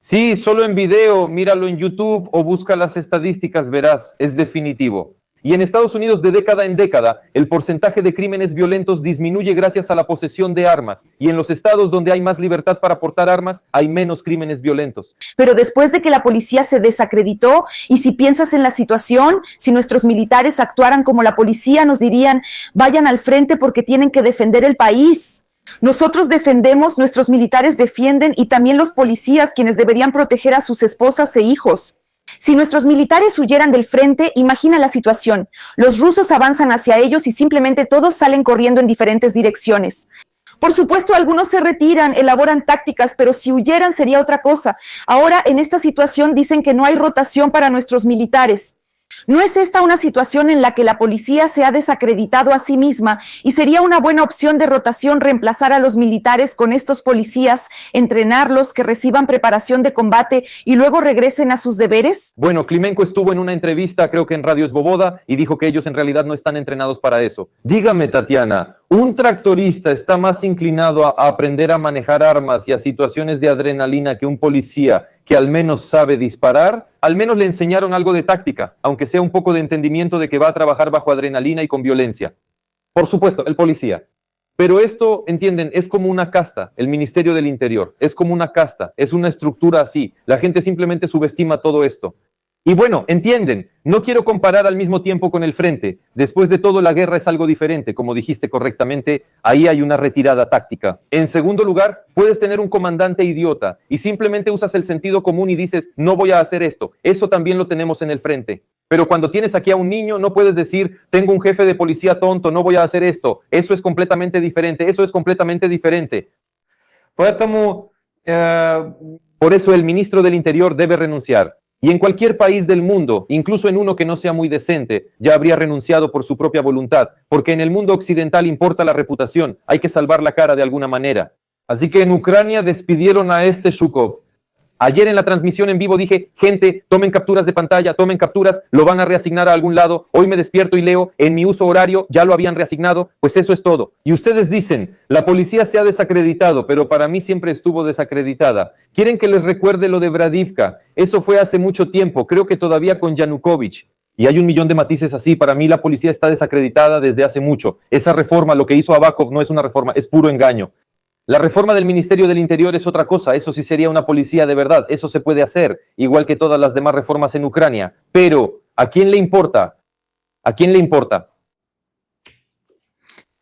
Sí, solo en video, míralo en YouTube o busca las estadísticas, verás, es definitivo. Y en Estados Unidos, de década en década, el porcentaje de crímenes violentos disminuye gracias a la posesión de armas. Y en los estados donde hay más libertad para portar armas, hay menos crímenes violentos. Pero después de que la policía se desacreditó, y si piensas en la situación, si nuestros militares actuaran como la policía, nos dirían, vayan al frente porque tienen que defender el país. Nosotros defendemos, nuestros militares defienden, y también los policías, quienes deberían proteger a sus esposas e hijos. Si nuestros militares huyeran del frente, imagina la situación. Los rusos avanzan hacia ellos y simplemente todos salen corriendo en diferentes direcciones. Por supuesto, algunos se retiran, elaboran tácticas, pero si huyeran sería otra cosa. Ahora, en esta situación, dicen que no hay rotación para nuestros militares. ¿No es esta una situación en la que la policía se ha desacreditado a sí misma y sería una buena opción de rotación reemplazar a los militares con estos policías, entrenarlos, que reciban preparación de combate y luego regresen a sus deberes? Bueno, Klimenko estuvo en una entrevista, creo que en Radio Svoboda, y dijo que ellos en realidad no están entrenados para eso. Dígame, Tatiana, ¿un tractorista está más inclinado a aprender a manejar armas y a situaciones de adrenalina que un policía que al menos sabe disparar? Al menos le enseñaron algo de táctica, aunque sea un poco de entendimiento de que va a trabajar bajo adrenalina y con violencia. Por supuesto, el policía. Pero esto, entienden, es como una casta, el Ministerio del Interior, es como una casta, es una estructura así. La gente simplemente subestima todo esto. Y bueno, entienden, no quiero comparar al mismo tiempo con el frente. Después de todo, la guerra es algo diferente, como dijiste correctamente, ahí hay una retirada táctica. En segundo lugar, puedes tener un comandante idiota y simplemente usas el sentido común y dices, no voy a hacer esto. Eso también lo tenemos en el frente. Pero cuando tienes aquí a un niño, no puedes decir, tengo un jefe de policía tonto, no voy a hacer esto. Eso es completamente diferente, eso es completamente diferente. Por eso el ministro del Interior debe renunciar. Y en cualquier país del mundo, incluso en uno que no sea muy decente, ya habría renunciado por su propia voluntad, porque en el mundo occidental importa la reputación, hay que salvar la cara de alguna manera. Así que en Ucrania despidieron a este Shukov. Ayer en la transmisión en vivo dije, gente, tomen capturas de pantalla, tomen capturas, lo van a reasignar a algún lado. Hoy me despierto y leo, en mi uso horario ya lo habían reasignado, pues eso es todo. Y ustedes dicen, la policía se ha desacreditado, pero para mí siempre estuvo desacreditada. ¿Quieren que les recuerde lo de Bradivka? Eso fue hace mucho tiempo, creo que todavía con Yanukovych. Y hay un millón de matices así. Para mí la policía está desacreditada desde hace mucho. Esa reforma, lo que hizo Avakov, no es una reforma, es puro engaño. La reforma del Ministerio del Interior es otra cosa, eso sí sería una policía de verdad, eso se puede hacer, igual que todas las demás reformas en Ucrania. Pero, ¿a quién le importa? ¿A quién le importa?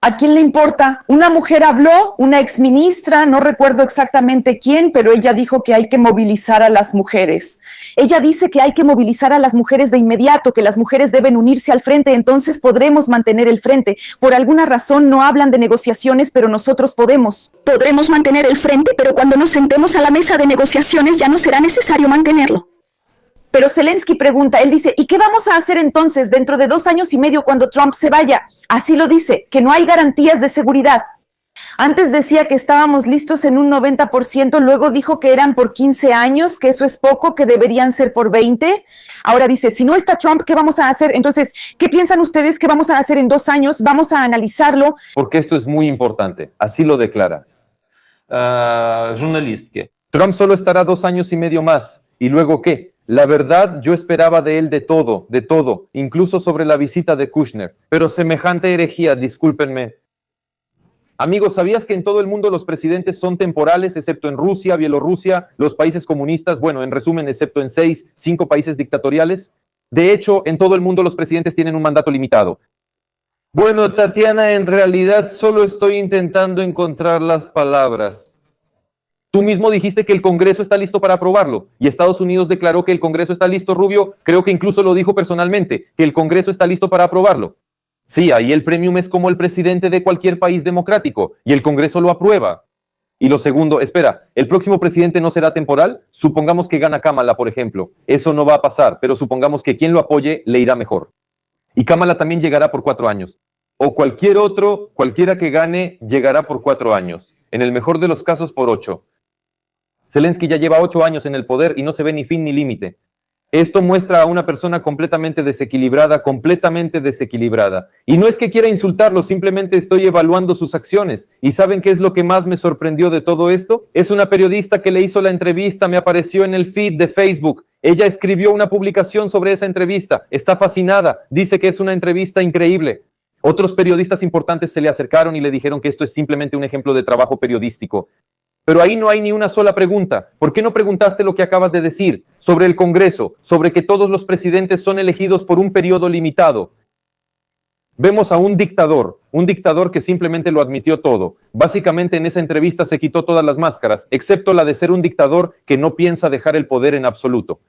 ¿A quién le importa? Una mujer habló, una exministra, no recuerdo exactamente quién, pero ella dijo que hay que movilizar a las mujeres. Ella dice que hay que movilizar a las mujeres de inmediato, que las mujeres deben unirse al frente, entonces podremos mantener el frente. Por alguna razón no hablan de negociaciones, pero nosotros podemos. Podremos mantener el frente, pero cuando nos sentemos a la mesa de negociaciones ya no será necesario mantenerlo. Pero Zelensky pregunta, él dice, ¿y qué vamos a hacer entonces dentro de 2 años y medio cuando Trump se vaya? Así lo dice, que no hay garantías de seguridad. Antes decía que estábamos listos en un 90%, luego dijo que eran por 15 años, que eso es poco, que deberían ser por 20. Ahora dice, si no está Trump, ¿qué vamos a hacer? Entonces, ¿qué piensan ustedes que vamos a hacer en 2 años? Vamos a analizarlo. Porque esto es muy importante, así lo declara. Trump solo estará 2 años y medio más. ¿Y luego qué? La verdad, yo esperaba de él de todo, incluso sobre la visita de Kushner. Pero semejante herejía, discúlpenme. Amigos, ¿sabías que en todo el mundo los presidentes son temporales, excepto en Rusia, Bielorrusia, los países comunistas? Bueno, en resumen, excepto en 5 países dictatoriales. De hecho, en todo el mundo los presidentes tienen un mandato limitado. Bueno, Tatiana, en realidad solo estoy intentando encontrar las palabras. Tú mismo dijiste que el Congreso está listo para aprobarlo y Estados Unidos declaró que el Congreso está listo, Rubio. Creo que incluso lo dijo personalmente, que el Congreso está listo para aprobarlo. Sí, ahí el premium es como el presidente de cualquier país democrático y el Congreso lo aprueba. Y lo segundo, espera, ¿el próximo presidente no será temporal? Supongamos que gana Kamala, por ejemplo. Eso no va a pasar, pero supongamos que quien lo apoye le irá mejor. Y Kamala también llegará por 4 años. O cualquiera que gane, llegará por 4 años. En el mejor de los casos, por 8. Zelensky ya lleva 8 años en el poder y no se ve ni fin ni límite. Esto muestra a una persona completamente desequilibrada. Y no es que quiera insultarlo, simplemente estoy evaluando sus acciones. ¿Y saben qué es lo que más me sorprendió de todo esto? Es una periodista que le hizo la entrevista, me apareció en el feed de Facebook. Ella escribió una publicación sobre esa entrevista. Está fascinada, dice que es una entrevista increíble. Otros periodistas importantes se le acercaron y le dijeron que esto es simplemente un ejemplo de trabajo periodístico. Pero ahí no hay ni una sola pregunta. ¿Por qué no preguntaste lo que acabas de decir sobre el Congreso, sobre que todos los presidentes son elegidos por un periodo limitado? Vemos a un dictador que simplemente lo admitió todo. Básicamente en esa entrevista se quitó todas las máscaras, excepto la de ser un dictador que no piensa dejar el poder en absoluto.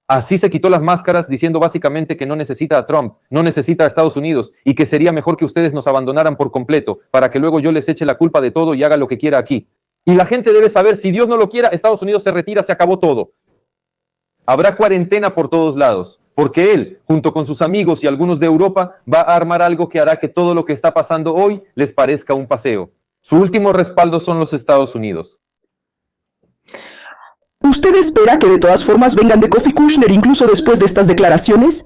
Así se quitó las máscaras diciendo básicamente que no necesita a Trump, no necesita a Estados Unidos y que sería mejor que ustedes nos abandonaran por completo para que luego yo les eche la culpa de todo y haga lo que quiera aquí. Y la gente debe saber, si Dios no lo quiera, Estados Unidos se retira, se acabó todo. Habrá cuarentena por todos lados. porque él, junto con sus amigos y algunos de Europa, va a armar algo que hará que todo lo que está pasando hoy les parezca un paseo. Su último respaldo son los Estados Unidos. ¿Usted espera que de todas formas vengan de Kofi Kushner incluso después de estas declaraciones?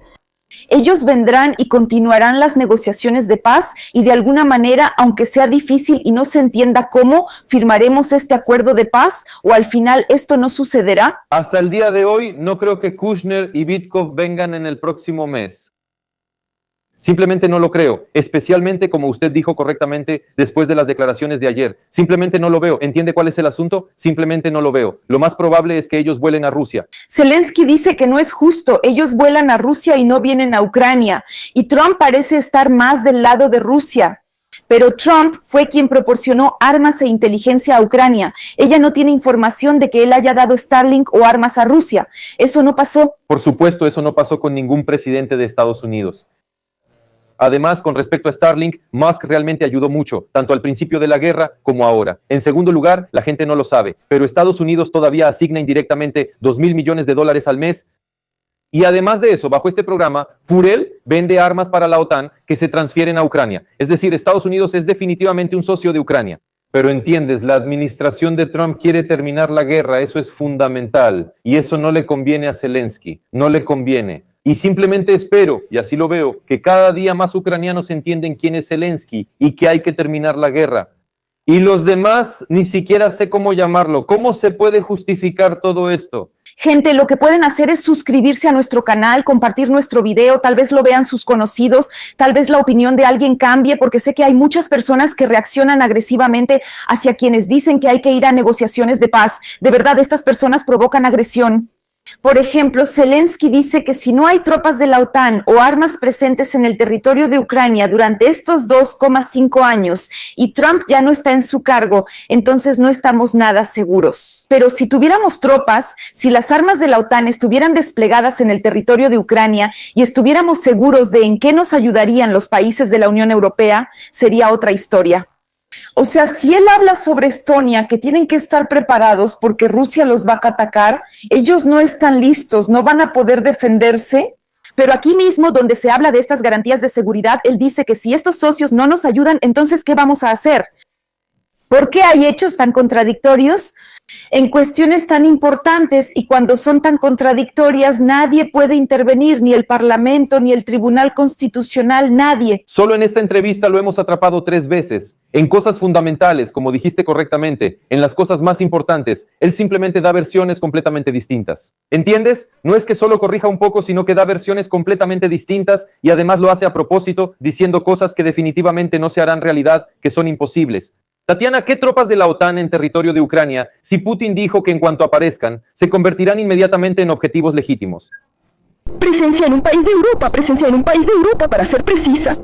Ellos vendrán y continuarán las negociaciones de paz y de alguna manera, aunque sea difícil y no se entienda cómo, firmaremos este acuerdo de paz o al final esto no sucederá. Hasta el día de hoy no creo que Kushner y Witkoff vengan en el próximo mes. Simplemente no lo creo, especialmente como usted dijo correctamente después de las declaraciones de ayer. Simplemente no lo veo. ¿Entiende cuál es el asunto? Simplemente no lo veo. Lo más probable es que ellos vuelen a Rusia. Zelensky dice que no es justo. Ellos vuelan a Rusia y no vienen a Ucrania. Y Trump parece estar más del lado de Rusia. Pero Trump fue quien proporcionó armas e inteligencia a Ucrania. Ella no tiene información de que él haya dado Starlink o armas a Rusia. Eso no pasó. Por supuesto, eso no pasó con ningún presidente de Estados Unidos. Además, con respecto a Starlink, Musk realmente ayudó mucho, tanto al principio de la guerra como ahora. En segundo lugar, la gente no lo sabe, pero Estados Unidos todavía asigna indirectamente $2,000 millones al mes. Y además de eso, bajo este programa, por él vende armas para la OTAN que se transfieren a Ucrania. Es decir, Estados Unidos es definitivamente un socio de Ucrania. Pero entiendes, la administración de Trump quiere terminar la guerra, eso es fundamental. Y eso no le conviene a Zelensky, no le conviene. Y simplemente espero, y así lo veo, que cada día más ucranianos entienden quién es Zelensky y que hay que terminar la guerra. Y los demás ni siquiera sé cómo llamarlo. ¿Cómo se puede justificar todo esto? Gente, lo que pueden hacer es suscribirse a nuestro canal, compartir nuestro video, tal vez lo vean sus conocidos, tal vez la opinión de alguien cambie, porque sé que hay muchas personas que reaccionan agresivamente hacia quienes dicen que hay que ir a negociaciones de paz. De verdad, estas personas provocan agresión. Por ejemplo, Zelensky dice que si no hay tropas de la OTAN o armas presentes en el territorio de Ucrania durante estos 2,5 años y Trump ya no está en su cargo, entonces no estamos nada seguros. Pero si tuviéramos tropas, si las armas de la OTAN estuvieran desplegadas en el territorio de Ucrania y estuviéramos seguros de en qué nos ayudarían los países de la Unión Europea, sería otra historia. O sea, si él habla sobre Estonia, que tienen que estar preparados porque Rusia los va a atacar, ellos no están listos, no van a poder defenderse. Pero aquí mismo, donde se habla de estas garantías de seguridad, él dice que si estos socios no nos ayudan, entonces, ¿qué vamos a hacer? ¿Por qué hay hechos tan contradictorios en cuestiones tan importantes y cuando son tan contradictorias nadie puede intervenir, ni el Parlamento, ni el Tribunal Constitucional, nadie? Solo en esta entrevista lo hemos atrapado 3 veces, en cosas fundamentales, como dijiste correctamente, en las cosas más importantes. Él simplemente da versiones completamente distintas. ¿Entiendes? No es que solo corrija un poco, sino que da versiones completamente distintas y además lo hace a propósito, diciendo cosas que definitivamente no se harán realidad, que son imposibles. Tatiana, ¿qué tropas de la OTAN en territorio de Ucrania, si Putin dijo que en cuanto aparezcan, se convertirán inmediatamente en objetivos legítimos? Presencia en un país de Europa, presencia en un país de Europa, para ser precisa.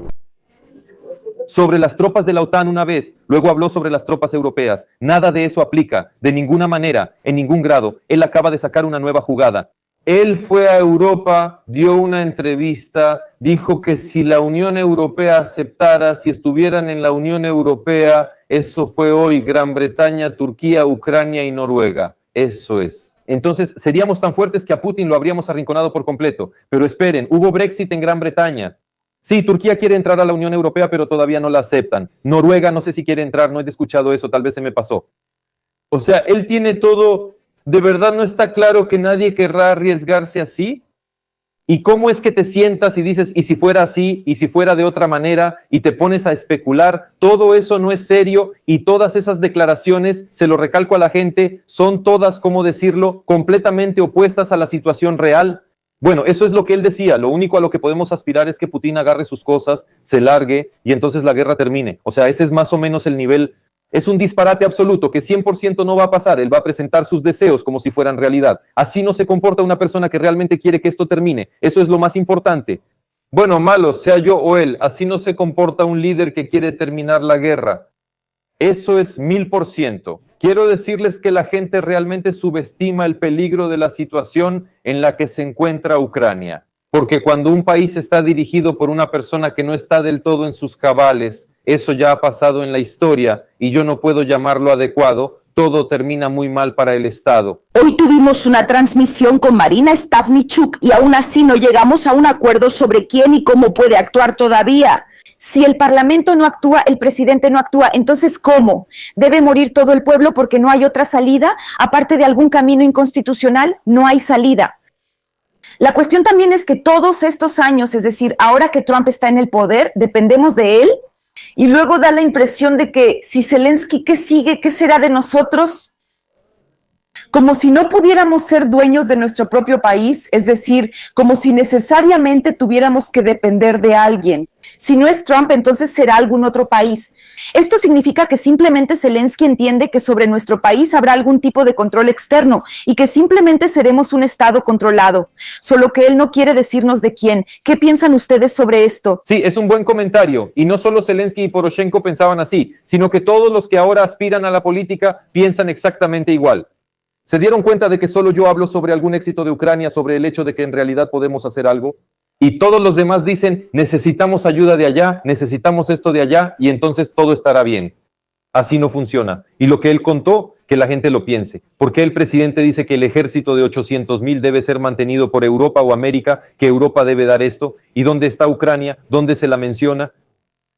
Sobre las tropas de la OTAN una vez, luego habló sobre las tropas europeas. Nada de eso aplica, de ninguna manera, en ningún grado. Él acaba de sacar una nueva jugada. Él fue a Europa, dio una entrevista, dijo que si la Unión Europea aceptara, si estuvieran en la Unión Europea, eso fue hoy, Gran Bretaña, Turquía, Ucrania y Noruega. Eso es. Entonces, seríamos tan fuertes que a Putin lo habríamos arrinconado por completo. Pero esperen, hubo Brexit en Gran Bretaña. Sí, Turquía quiere entrar a la Unión Europea, pero todavía no la aceptan. Noruega no sé si quiere entrar, no he escuchado eso, tal vez se me pasó. O sea, él tiene todo. ¿De verdad no está claro que nadie querrá arriesgarse así? ¿Y cómo es que te sientas y dices, y si fuera así, y si fuera de otra manera, y te pones a especular? Todo eso no es serio y todas esas declaraciones, se lo recalco a la gente, son todas, ¿cómo decirlo?, completamente opuestas a la situación real. Bueno, eso es lo que él decía. Lo único a lo que podemos aspirar es que Putin agarre sus cosas, se largue y entonces la guerra termine. O sea, ese es más o menos el nivel. Es un disparate absoluto que 100% no va a pasar. Él va a presentar sus deseos como si fueran realidad. Así no se comporta una persona que realmente quiere que esto termine. Eso es lo más importante. Bueno, malo, sea yo o él, así no se comporta un líder que quiere terminar la guerra. Eso es 1000%. Quiero decirles que la gente realmente subestima el peligro de la situación en la que se encuentra Ucrania. Porque cuando un país está dirigido por una persona que no está del todo en sus cabales, eso ya ha pasado en la historia y yo no puedo llamarlo adecuado todo termina muy mal para el Estado. Hoy tuvimos una transmisión con Marina Stavnichuk y aún así no llegamos a un acuerdo sobre quién y cómo puede actuar todavía. Si el Parlamento no actúa, el presidente no actúa, entonces ¿cómo? ¿Debe morir todo el pueblo porque no hay otra salida? Aparte de algún camino inconstitucional, no hay salida. La cuestión también es que todos estos años, es decir, ahora que Trump está en el poder, dependemos de él, y luego da la impresión de que si Zelensky, ¿qué sigue? ¿Qué será de nosotros? Como si no pudiéramos ser dueños de nuestro propio país, es decir, como si necesariamente tuviéramos que depender de alguien. Si no es Trump, entonces será algún otro país. Esto significa que simplemente Zelensky entiende que sobre nuestro país habrá algún tipo de control externo y que simplemente seremos un Estado controlado, solo que él no quiere decirnos de quién. ¿Qué piensan ustedes sobre esto? Sí, es un buen comentario. Y no solo Zelensky y Poroshenko pensaban así, sino que todos los que ahora aspiran a la política piensan exactamente igual. ¿Se dieron cuenta de que solo yo hablo sobre algún éxito de Ucrania, sobre el hecho de que en realidad podemos hacer algo? Y todos los demás dicen, necesitamos ayuda de allá, necesitamos esto de allá, y entonces todo estará bien. Así no funciona. Y lo que él contó, que la gente lo piense. ¿Por qué el presidente dice que el ejército de 800,000 debe ser mantenido por Europa o América, que Europa debe dar esto? ¿Y dónde está Ucrania? ¿Dónde se la menciona?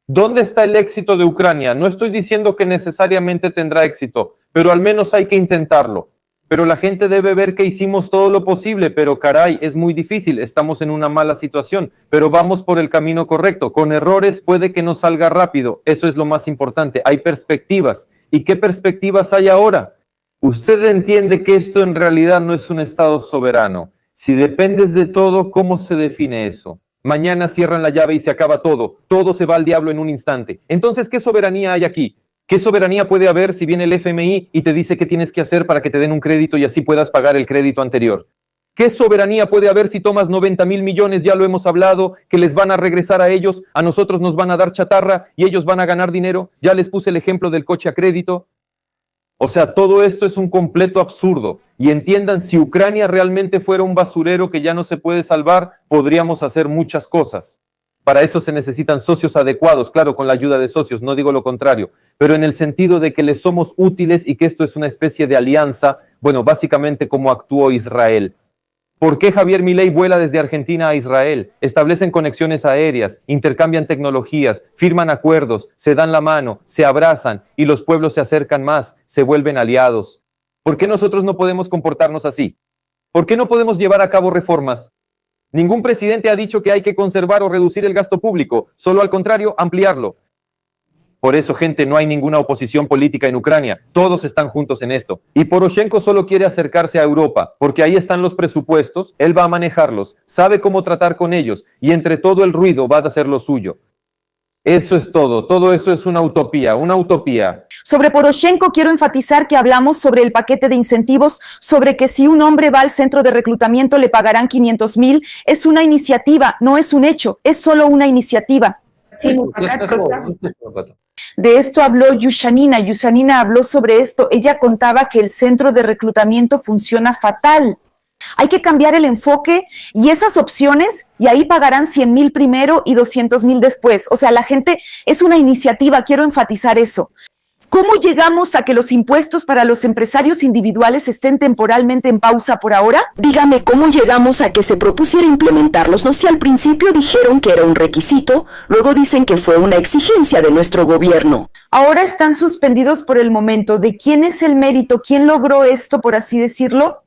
¿Dónde está el éxito de Ucrania? No estoy diciendo que necesariamente tendrá éxito, pero al menos hay que intentarlo. Pero la gente debe ver que hicimos todo lo posible, pero caray, es muy difícil, estamos en una mala situación, pero vamos por el camino correcto. Con errores puede que no salga rápido, eso es lo más importante. Hay perspectivas. ¿Y qué perspectivas hay ahora? Usted entiende que esto en realidad no es un Estado soberano. Si dependes de todo, ¿cómo se define eso? Mañana cierran la llave y se acaba todo. Todo se va al diablo en un instante. Entonces, ¿qué soberanía hay aquí? ¿Qué soberanía puede haber si viene el FMI y te dice qué tienes que hacer para que te den un crédito y así puedas pagar el crédito anterior? ¿Qué soberanía puede haber si tomas 90,000 millones, ya lo hemos hablado, que les van a regresar a ellos, a nosotros nos van a dar chatarra y ellos van a ganar dinero? Ya les puse el ejemplo del coche a crédito. O sea, todo esto es un completo absurdo. Y entiendan, si Ucrania realmente fuera un basurero que ya no se puede salvar, podríamos hacer muchas cosas. Para eso se necesitan socios adecuados, claro, con la ayuda de socios, no digo lo contrario, pero en el sentido de que les somos útiles y que esto es una especie de alianza, bueno, básicamente como actuó Israel. ¿Por qué Javier Milei vuela desde Argentina a Israel? Establecen conexiones aéreas, intercambian tecnologías, firman acuerdos, se dan la mano, se abrazan y los pueblos se acercan más, se vuelven aliados. ¿Por qué nosotros no podemos comportarnos así? ¿Por qué no podemos llevar a cabo reformas? Ningún presidente ha dicho que hay que conservar o reducir el gasto público, solo al contrario, ampliarlo. Por eso, gente, no hay ninguna oposición política en Ucrania. Todos están juntos en esto. Y Poroshenko solo quiere acercarse a Europa, porque ahí están los presupuestos, él va a manejarlos, sabe cómo tratar con ellos, y entre todo el ruido va a hacer lo suyo. Eso es todo eso es una utopía, una utopía. Sobre Poroshenko quiero enfatizar que hablamos sobre el paquete de incentivos, sobre que si un hombre va al centro de reclutamiento le pagarán 500,000. Es una iniciativa, no es un hecho, es solo una iniciativa. Sí, de esto habló Yushanina. Yushanina habló sobre esto. Ella contaba que el centro de reclutamiento funciona fatal. Hay que cambiar el enfoque y esas opciones, y ahí pagarán 100,000 primero y 200,000 después. O sea, la gente, es una iniciativa, quiero enfatizar eso. ¿Cómo llegamos a que los impuestos para los empresarios individuales estén temporalmente en pausa por ahora? Dígame, ¿cómo llegamos a que se propusiera implementarlos? No sé, al principio dijeron que era un requisito, luego dicen que fue una exigencia de nuestro gobierno. Ahora están suspendidos por el momento. ¿De quién es el mérito? ¿Quién logró esto, por así decirlo?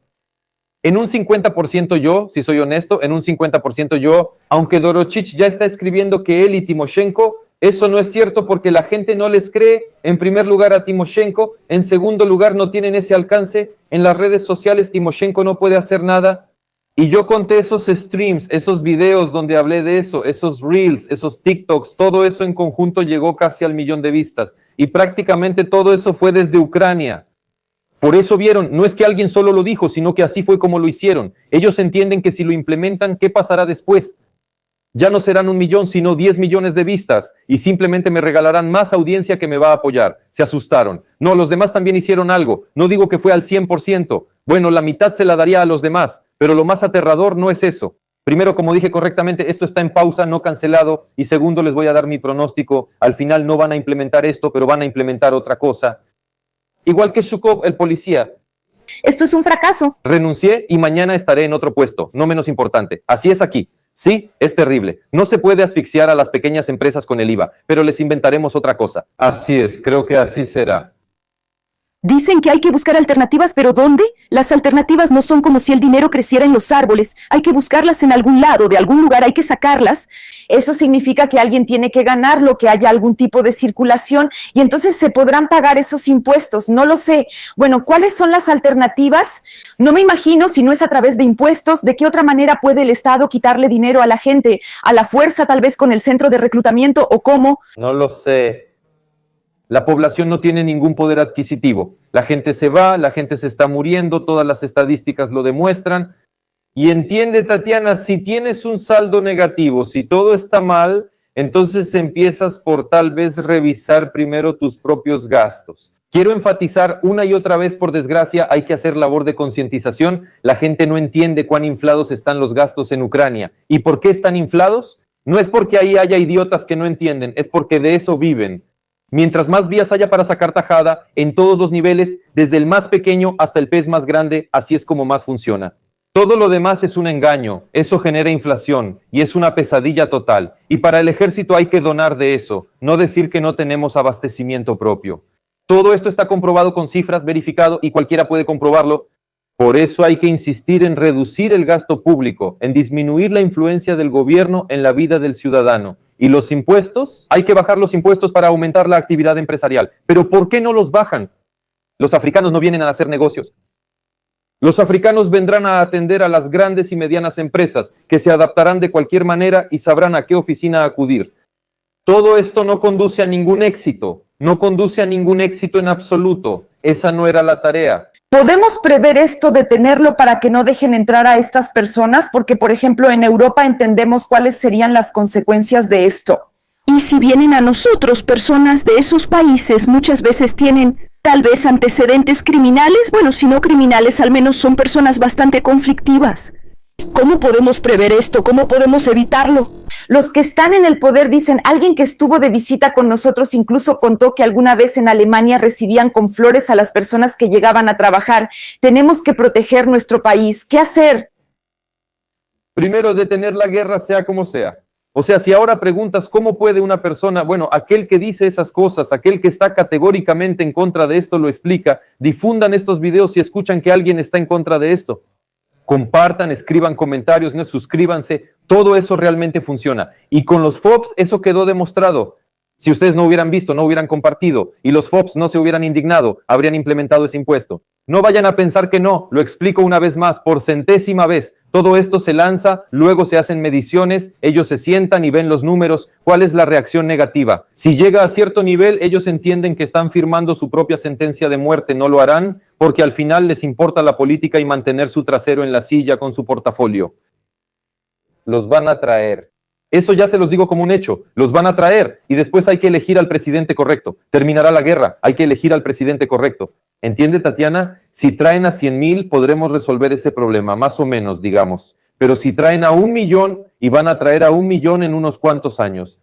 En un 50% yo, si soy honesto, en un 50% yo, aunque Dorochich ya está escribiendo que él y Timoshenko, eso no es cierto porque la gente no les cree, en primer lugar a Timoshenko, en segundo lugar no tienen ese alcance, en las redes sociales Timoshenko no puede hacer nada. Y yo conté esos streams, esos videos donde hablé de eso, esos reels, esos TikToks, todo eso en conjunto llegó casi al 1,000,000 de vistas. Y prácticamente todo eso fue desde Ucrania. Por eso vieron, no es que alguien solo lo dijo, sino que así fue como lo hicieron. Ellos entienden que si lo implementan, ¿qué pasará después? Ya no serán 1,000,000, sino 10 millones de vistas y simplemente me regalarán más audiencia que me va a apoyar. Se asustaron. No, los demás también hicieron algo. No digo que fue al 100%. Bueno, la mitad se la daría a los demás, pero lo más aterrador no es eso. Primero, como dije correctamente, esto está en pausa, no cancelado. Y segundo, les voy a dar mi pronóstico. Al final no van a implementar esto, pero van a implementar otra cosa. igual que Shukov, el policía. Esto es un fracaso. Renuncié y mañana estaré en otro puesto, no menos importante. Así es aquí. Sí, es terrible. No se puede asfixiar a las pequeñas empresas con el IVA, pero les inventaremos otra cosa. Así es, creo que así será. Dicen que hay que buscar alternativas, pero ¿dónde? Las alternativas no son como si el dinero creciera en los árboles. Hay que buscarlas en algún lado, de algún lugar hay que sacarlas. Eso significa que alguien tiene que ganarlo, que haya algún tipo de circulación y entonces se podrán pagar esos impuestos. No lo sé. Bueno, ¿cuáles son las alternativas? No me imagino si no es a través de impuestos. ¿De qué otra manera puede el Estado quitarle dinero a la gente? ¿A la fuerza, tal vez con el centro de reclutamiento o cómo? No lo sé. La población no tiene ningún poder adquisitivo. La gente se va, la gente se está muriendo, todas las estadísticas lo demuestran. Y entiende, Tatiana, si tienes un saldo negativo, si todo está mal, entonces empiezas por tal vez revisar primero tus propios gastos. Quiero enfatizar una y otra vez, por desgracia, hay que hacer labor de concientización. La gente no entiende cuán inflados están los gastos en Ucrania. ¿Y por qué están inflados? No es porque ahí haya idiotas que no entienden, es porque de eso viven. Mientras más vías haya para sacar tajada, en todos los niveles, desde el más pequeño hasta el pez más grande, así es como más funciona. Todo lo demás es un engaño, eso genera inflación y es una pesadilla total. Y para el ejército hay que donar de eso, no decir que no tenemos abastecimiento propio. Todo esto está comprobado con cifras, verificado y cualquiera puede comprobarlo. Por eso hay que insistir en reducir el gasto público, en disminuir la influencia del gobierno en la vida del ciudadano. ¿Y los impuestos? Hay que bajar los impuestos para aumentar la actividad empresarial. ¿Pero por qué no los bajan? Los africanos no vienen a hacer negocios. Los africanos vendrán a atender a las grandes y medianas empresas, que se adaptarán de cualquier manera y sabrán a qué oficina acudir. Todo esto no conduce a ningún éxito, no conduce a ningún éxito en absoluto. Esa no era la tarea. ¿Podemos prever esto, detenerlo para que no dejen entrar a estas personas? Porque, por ejemplo, en Europa entendemos cuáles serían las consecuencias de esto. Y si vienen a nosotros personas de esos países, muchas veces tienen tal vez antecedentes criminales, bueno, si no criminales, al menos son personas bastante conflictivas. ¿Cómo podemos prever esto? ¿Cómo podemos evitarlo? Los que están en el poder dicen, alguien que estuvo de visita con nosotros incluso contó que alguna vez en Alemania recibían con flores a las personas que llegaban a trabajar. Tenemos que proteger nuestro país. ¿Qué hacer? Primero, detener la guerra sea como sea. O sea, si ahora preguntas cómo puede una persona, bueno, aquel que dice esas cosas, aquel que está categóricamente en contra de esto lo explica, difundan estos videos si escuchan que alguien está en contra de esto. Compartan, escriban comentarios, no, suscríbanse, todo eso realmente funciona. Y con los FOBs eso quedó demostrado. Si ustedes no hubieran visto, no hubieran compartido y los FOBs no se hubieran indignado, habrían implementado ese impuesto. No vayan a pensar que no, lo explico una vez más, por centésima vez. Todo esto se lanza, luego se hacen mediciones, ellos se sientan y ven los números, cuál es la reacción negativa. Si llega a cierto nivel, ellos entienden que están firmando su propia sentencia de muerte, no lo harán, porque al final les importa la política y mantener su trasero en la silla con su portafolio. Los van a traer. Eso ya se los digo como un hecho, los van a traer y después hay que elegir al presidente correcto. Terminará la guerra, hay que elegir al presidente correcto. ¿Entiende, Tatiana? Si traen a 100,000 podremos resolver ese problema, más o menos, digamos. Pero si traen a 1,000,000 y van a traer a 1,000,000 en unos cuantos años,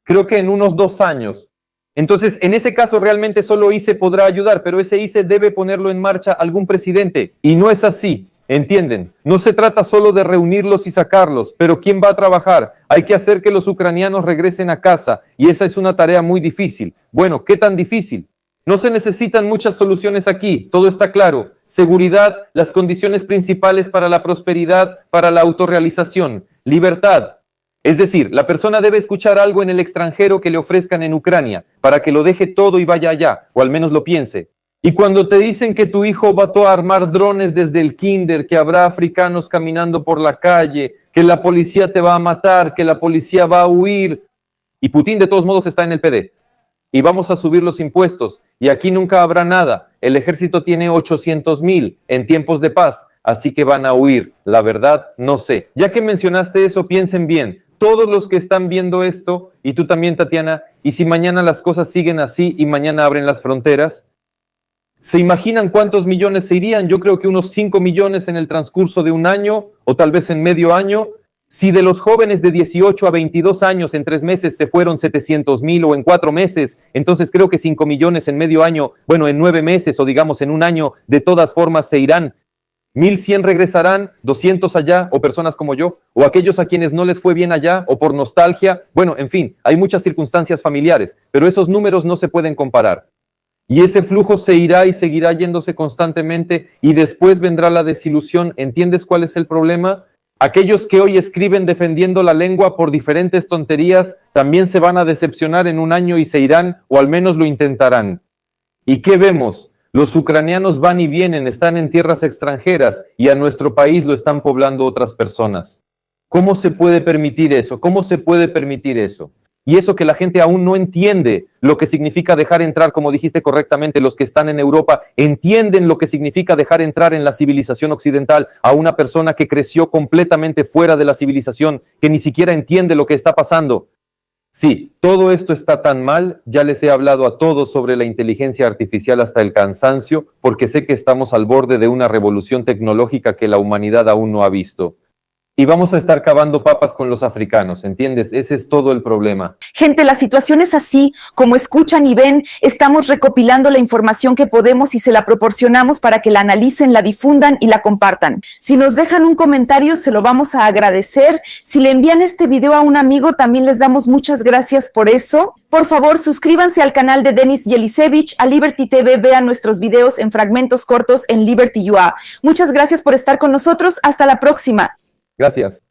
creo que en unos 2 años. Entonces, en ese caso realmente solo ICE podrá ayudar, pero ese ICE debe ponerlo en marcha algún presidente y no es así. ¿Entienden? No se trata solo de reunirlos y sacarlos, pero ¿quién va a trabajar? Hay que hacer que los ucranianos regresen a casa y esa es una tarea muy difícil. Bueno, ¿qué tan difícil? No se necesitan muchas soluciones aquí, todo está claro. Seguridad, las condiciones principales para la prosperidad, para la autorrealización, libertad. Es decir, la persona debe escuchar algo en el extranjero que le ofrezcan en Ucrania para que lo deje todo y vaya allá, o al menos lo piense. Y cuando te dicen que tu hijo va a armar drones desde el kinder, que habrá africanos caminando por la calle, que la policía te va a matar, que la policía va a huir, y Putin de todos modos está en el PD, y vamos a subir los impuestos, y aquí nunca habrá nada, el ejército tiene 800,000 en tiempos de paz, así que van a huir, la verdad no sé. Ya que mencionaste eso, piensen bien, todos los que están viendo esto, y tú también, Tatiana, y si mañana las cosas siguen así y mañana abren las fronteras, ¿se imaginan cuántos millones se irían? Yo creo que unos 5 millones en el transcurso de un año o tal vez en medio año. Si de los jóvenes de 18 a 22 años en 3 meses se fueron 700,000 o en 4 meses, entonces creo que 5 millones en medio año, bueno, en 9 meses o digamos en un año, de todas formas se irán. 1,100 regresarán, 200 allá, o personas como yo, o aquellos a quienes no les fue bien allá, o por nostalgia. Bueno, en fin, hay muchas circunstancias familiares, pero esos números no se pueden comparar. Y ese flujo se irá y seguirá yéndose constantemente, y después vendrá la desilusión. ¿Entiendes cuál es el problema? Aquellos que hoy escriben defendiendo la lengua por diferentes tonterías, también se van a decepcionar en un año y se irán, o al menos lo intentarán. ¿Y qué vemos? Los ucranianos van y vienen, están en tierras extranjeras, y a nuestro país lo están poblando otras personas. ¿Cómo se puede permitir eso? ¿Cómo se puede permitir eso? Y eso que la gente aún no entiende lo que significa dejar entrar, como dijiste correctamente, los que están en Europa entienden lo que significa dejar entrar en la civilización occidental a una persona que creció completamente fuera de la civilización, que ni siquiera entiende lo que está pasando. Sí, todo esto está tan mal, ya les he hablado a todos sobre la inteligencia artificial hasta el cansancio, porque sé que estamos al borde de una revolución tecnológica que la humanidad aún no ha visto. Y vamos a estar cavando papas con los africanos, ¿entiendes? Ese es todo el problema. Gente, la situación es así, como escuchan y ven, estamos recopilando la información que podemos y se la proporcionamos para que la analicen, la difundan y la compartan. Si nos dejan un comentario, se lo vamos a agradecer. Si le envían este video a un amigo, también les damos muchas gracias por eso. Por favor, suscríbanse al canal de Denis Jelisevich, a Liberty TV, vean nuestros videos en fragmentos cortos en Liberty UA. Muchas gracias por estar con nosotros, hasta la próxima. Gracias.